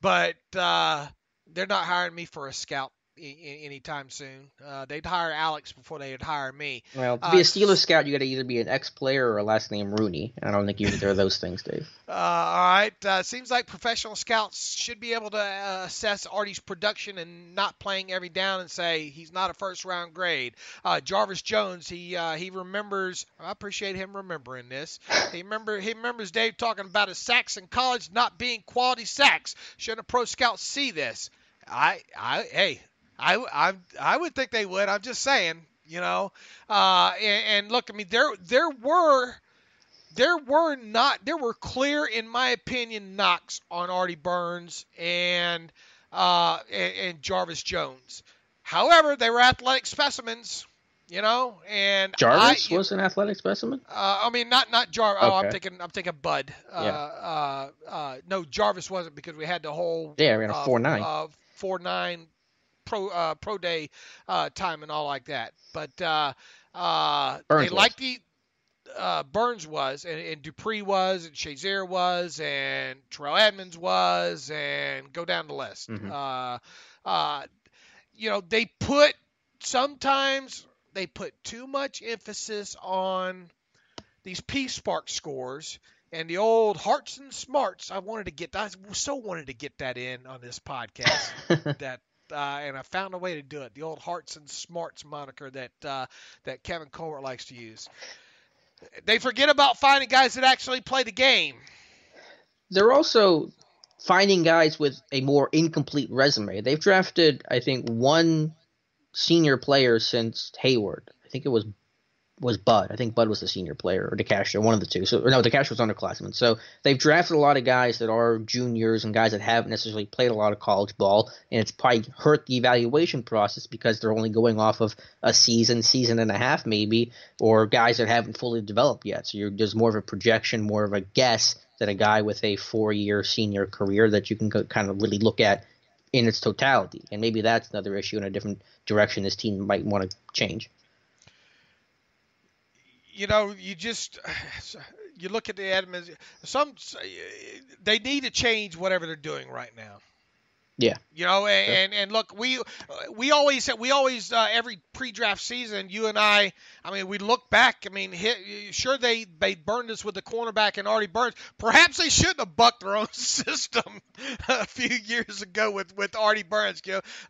but they're not hiring me for a scout anytime soon. They'd hire Alex before they'd hire me. Well, to be a Steelers scout, you got to either be an ex-player or a last name Rooney. I don't think you're either of those things, Dave. All right. Seems like professional scouts should be able to assess Artie's production and not playing every down and say he's not a first-round grade. Jarvis Jones, he remembers. I appreciate him remembering this. He remembers Dave talking about his sacks in college not being quality sacks. Shouldn't a pro scout see this? I would think they would. I'm just saying, and look, I mean, there were clear, in my opinion, knocks on Artie Burns and Jarvis Jones. However, they were athletic specimens, and Jarvis was an athletic specimen. I mean, not Jarvis. Okay. Oh, I'm thinking Bud. No, Jarvis wasn't, because we had the whole we had a 4.9. 4.9. Pro day time and all like that, but Burns they liked the Burns was, and Dupree was, and Shazier was, and Terrell Edmonds was, and go down the list. Sometimes they put too much emphasis on these P-Spark scores. And the old hearts and smarts, I wanted to get that in on this podcast. And I found a way to do it. The old hearts and smarts moniker that Kevin Colbert likes to use. They forget about finding guys that actually play the game. They're also finding guys with a more incomplete resume. They've drafted, I think, one senior player since Hayward. I think it was Bud. I think Bud was the senior player, or DeCastro, one of the two. So no, DeCastro was underclassman. So they've drafted a lot of guys that are juniors and guys that haven't necessarily played a lot of college ball, and it's probably hurt the evaluation process because they're only going off of a season and a half maybe, or guys that haven't fully developed yet. So there's more of a projection, more of a guess than a guy with a 4-year senior career that you can kind of really look at in its totality. And maybe that's another issue in a different direction this team might want to change. You look at the Edmonds. They need to change whatever they're doing right now. Yeah. And look, we always every pre-draft season, you and I mean, we look back. I mean, sure they burned us with the cornerback and Artie Burns. Perhaps they shouldn't have bucked their own system a few years ago with Artie Burns.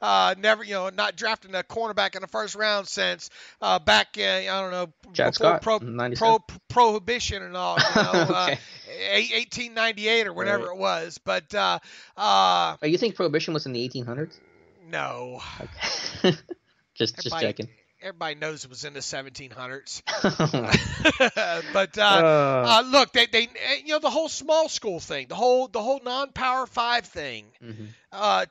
Never, not drafting a cornerback in the first round since back I don't know, Chad before prohibition and all. Okay. 1898 or whatever it was. But you think prohibition was in the 1800s? No. Okay. just checking. Everybody knows it was in the 1700s. But look, they the whole small school thing, the whole non-Power 5 thing,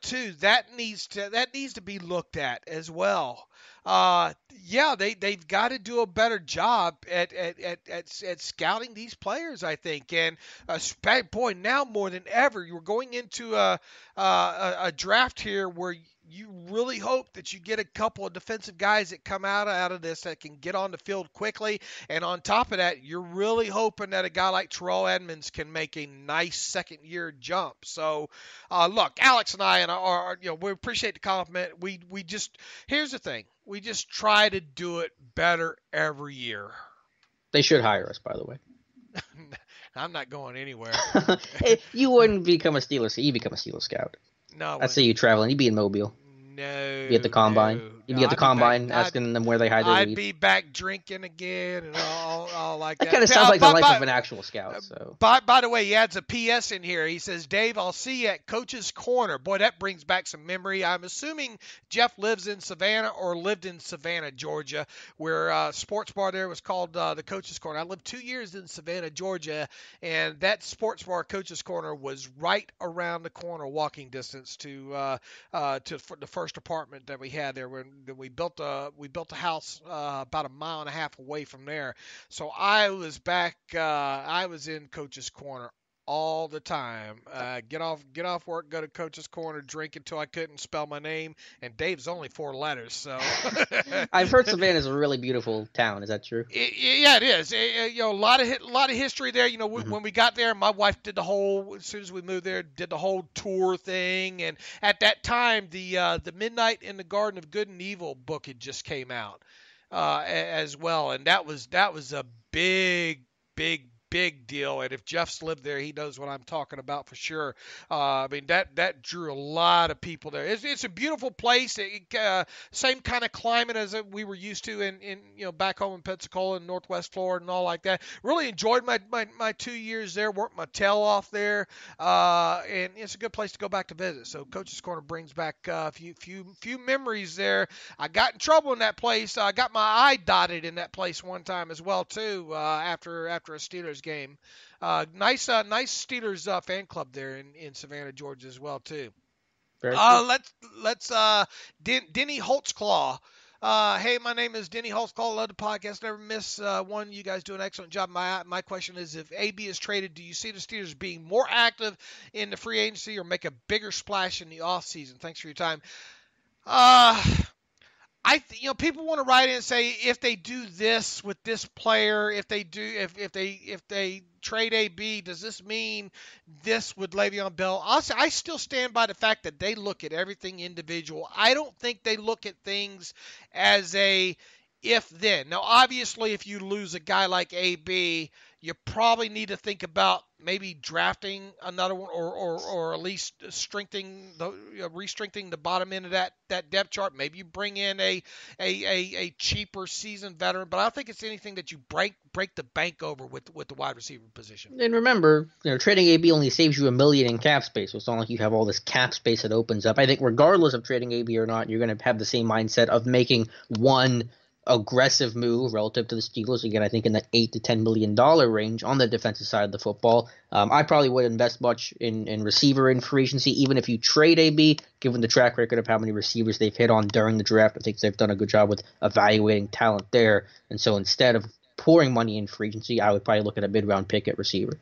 too. That needs to be looked at as well. They've got to do a better job at scouting these players, I think. And boy, now more than ever, you're going into a draft here where you really hope that you get a couple of defensive guys that come out of this that can get on the field quickly. And on top of that, you're really hoping that a guy like Terrell Edmonds can make a nice second-year jump. So, look, Alex and I are we appreciate the compliment. We just here's the thing: we just try to do it better every year. They should hire us, by the way. I'm not going anywhere. Hey, you wouldn't become a Steelers. You'd become a Steelers scout. No, I see you traveling. You'd be in Mobile. No. Be at the combine. You'd be at the combine asking them where they hide their I'd lead. be back drinking again and all like that. That kind of sounds like the life of an actual scout. So. By the way, he adds a PS in here. He says, Dave, I'll see you at Coach's Corner. Boy, that brings back some memory. I'm assuming Jeff lives in Savannah or lived in Savannah, Georgia, where sports bar there was called the Coach's Corner. I lived 2 years in Savannah, Georgia, and that sports bar, Coach's Corner, was right around the corner, walking distance to the first apartment that we had there. When we built a house about a mile and a half away from there. So I was in Coach's Corner all the time. Get off work, go to Coach's Corner, drink until I couldn't spell my name, and Dave's only 4 letters. So I've heard Savannah's a really beautiful town. Is that true? Yeah, it is. A lot of history there. When we got there, my wife did as soon as we moved there, did the whole tour thing. And at that time, the Midnight in the Garden of Good and Evil book had just came out as well, and that was a big deal. And if Jeff's lived there, he knows what I'm talking about for sure. I mean, that drew a lot of people there. It's a beautiful place. Same kind of climate as we were used to in back home in Pensacola and Northwest Florida and all like that. Really enjoyed my 2 years there. Worked my tail off there, and it's a good place to go back to visit. So Coach's Corner brings back a few memories there. I got in trouble in that place. I got my eye dotted in that place one time as well too. After a Steelers game. Nice Steelers fan club there in Savannah, Georgia as well too. Let's Denny Holtzclaw. Hey, my name is Denny Holtzclaw. Love the podcast. Never miss one. You guys do an excellent job. My question is, if AB is traded, do you see the Steelers being more active in the free agency or make a bigger splash in the offseason? Thanks for your time. People want to write in and say if they do this with this player, if they trade AB, does this mean this with Le'Veon Bell? I still stand by the fact that they look at everything individual. I don't think they look at things as a if then. Now, obviously, if you lose a guy like AB, you probably need to think about maybe drafting another one or at least re-strengthening the bottom end of that depth chart. Maybe you bring in a cheaper seasoned veteran, but I don't think it's anything that you break the bank over with the wide receiver position. And remember, trading AB only saves you $1 million in cap space, so it's not like you have all this cap space that opens up. I think regardless of trading AB or not, you're going to have the same mindset of making one aggressive move relative to the Steelers. Again, I think in that $8 to $10 million range on the defensive side of the football. I probably wouldn't invest much in receiver in free agency, even if you trade AB, given the track record of how many receivers they've hit on during the draft. I think they've done a good job with evaluating talent there. And so instead of pouring money in free agency, I would probably look at a mid-round pick at receiver.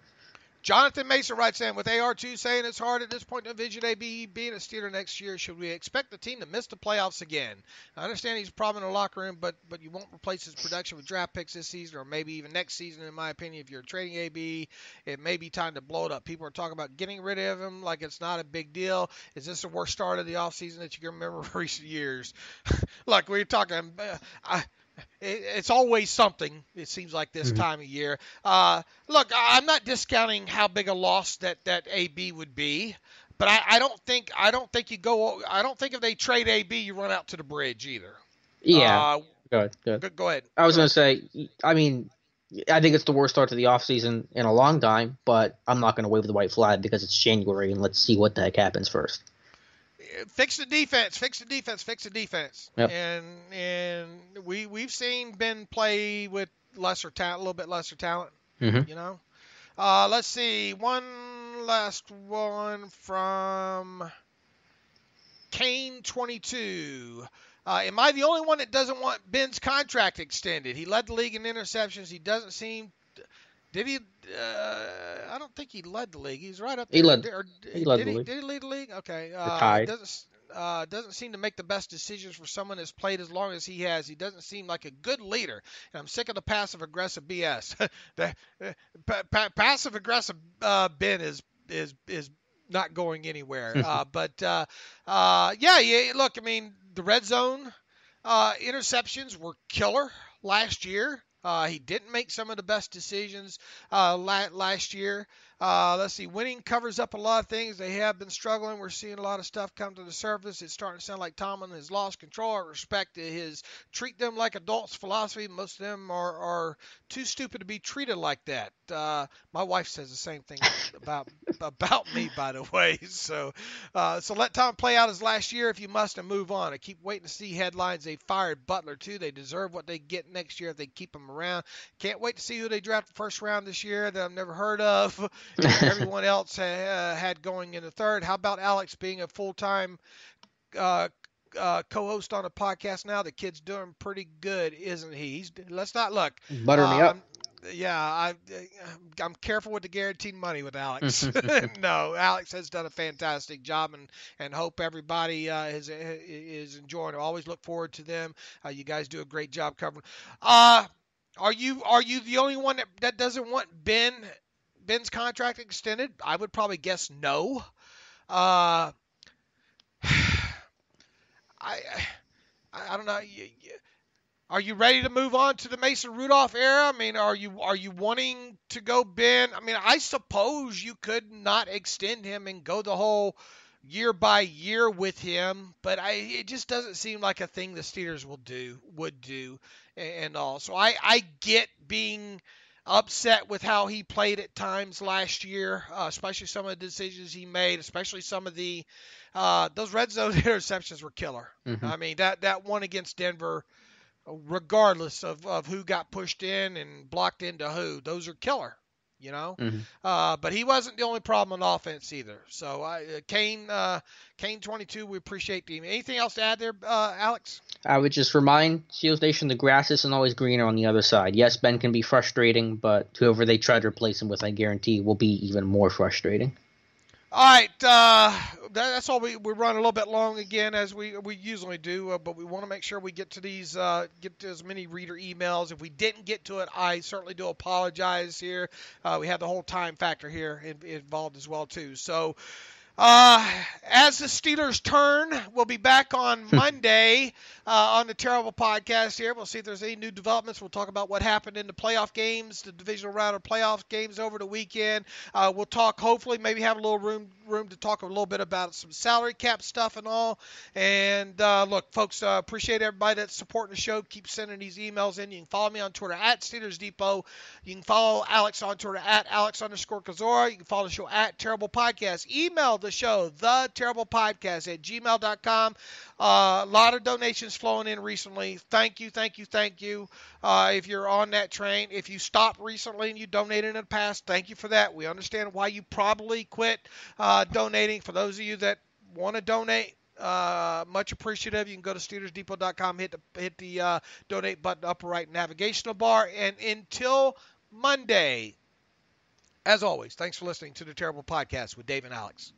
Jonathan Mason writes in, with AR2 saying it's hard at this point to envision AB being a Steeler next year, should we expect the team to miss the playoffs again? I understand he's a problem in the locker room, but you won't replace his production with draft picks this season or maybe even next season, in my opinion. If you're trading AB, it may be time to blow it up. People are talking about getting rid of him like it's not a big deal. Is this the worst start of the offseason that you can remember in recent years? Look, we're talking it's always something, it seems like this time of year. Look, I'm not discounting how big a loss that AB would be, but I don't think if they trade AB, you run out to the bridge either. Yeah. Go ahead. I was going to say, I mean, I think it's the worst start to the offseason in a long time, but I'm not going to wave the white flag because it's January and let's see what the heck happens first. Fix the defense. Yep. And we've seen Ben play with lesser talent, a little bit lesser talent. Let's see. One last one from Kane 22. Am I the only one that doesn't want Ben's contract extended? He led the league in interceptions. He doesn't seem. Did he? I don't think he led the league. He's right up there. He led the league. Did he lead the league? Okay. doesn't seem to make the best decisions for someone that's played as long as he has. He doesn't seem like a good leader, and I'm sick of the passive aggressive BS. The passive aggressive Ben is not going anywhere. Yeah. Look, I mean, the red zone interceptions were killer last year. He didn't make some of the best decisions last year. Let's see, winning covers up a lot of things. They have been struggling. We're seeing a lot of stuff come to the surface. It's starting to sound like Tomlin has lost control. I respect his treat them like adults philosophy. Most of them are too stupid to be treated like that. My wife says the same thing about me, by the way. So let Tom play out his last year if you must and move on. I keep waiting to see headlines. They fired Butler too. They deserve what they get next year if they keep him around. Can't wait to see who they draft the first round this year that I've never heard of. Everyone else had going in the third. How about Alex being a full-time co-host on a podcast now? The kid's doing pretty good, isn't he? Let's not look. Butter me up. I'm careful with the guaranteed money with Alex. No, Alex has done a fantastic job, and hope everybody is enjoying it. Always look forward to them. You guys do a great job covering. Are you the only one that doesn't want Ben's contract extended? I would probably guess no. I don't know. Are you ready to move on to the Mason Rudolph era? I mean, are you wanting to go Ben? I mean, I suppose you could not extend him and go the whole year by year with him, but it just doesn't seem like a thing the Steelers would do and all. So I get being upset with how he played at times last year, especially some of the decisions he made, especially some of the those red zone interceptions were killer. Mm-hmm. I mean, that one against Denver, regardless of who got pushed in and blocked into who, those are killer, you know. Mm-hmm. But he wasn't the only problem on offense either. So Kane 22, we appreciate the. Anything else to add there, Alex? I would just remind Steelers Nation the grass isn't always greener on the other side. Yes, Ben can be frustrating, but whoever they try to replace him with, I guarantee, will be even more frustrating. All right, that's all. We run a little bit long again, as we usually do, but we want to make sure we get to these, get to as many reader emails. If we didn't get to it, I certainly do apologize here. We had the whole time factor here involved as well too. So. As the Steelers turn, we'll be back on Monday on the Terrible Podcast here. We'll see if there's any new developments. We'll talk about what happened in the playoff games, the divisional round of playoff games over the weekend. We'll talk, hopefully, maybe have a little room to talk a little bit about some salary cap stuff and all. And look, folks, appreciate everybody that's supporting the show. Keep sending these emails in. You can follow me on Twitter at Steelers Depot. You can follow Alex on Twitter at Alex_Kozora. You can follow the show at Terrible Podcast. Email the show, theterriblepodcast at gmail.com. A lot of donations flowing in recently. Thank you. If you're on that train, if you stopped recently and you donated in the past, thank you for that. We understand why you probably quit donating. For those of you that want to donate, much appreciative. You can go to SteelersDepot.com, hit the donate button upper right navigational bar. And until Monday, as always, thanks for listening to the Terrible Podcast with Dave and Alex.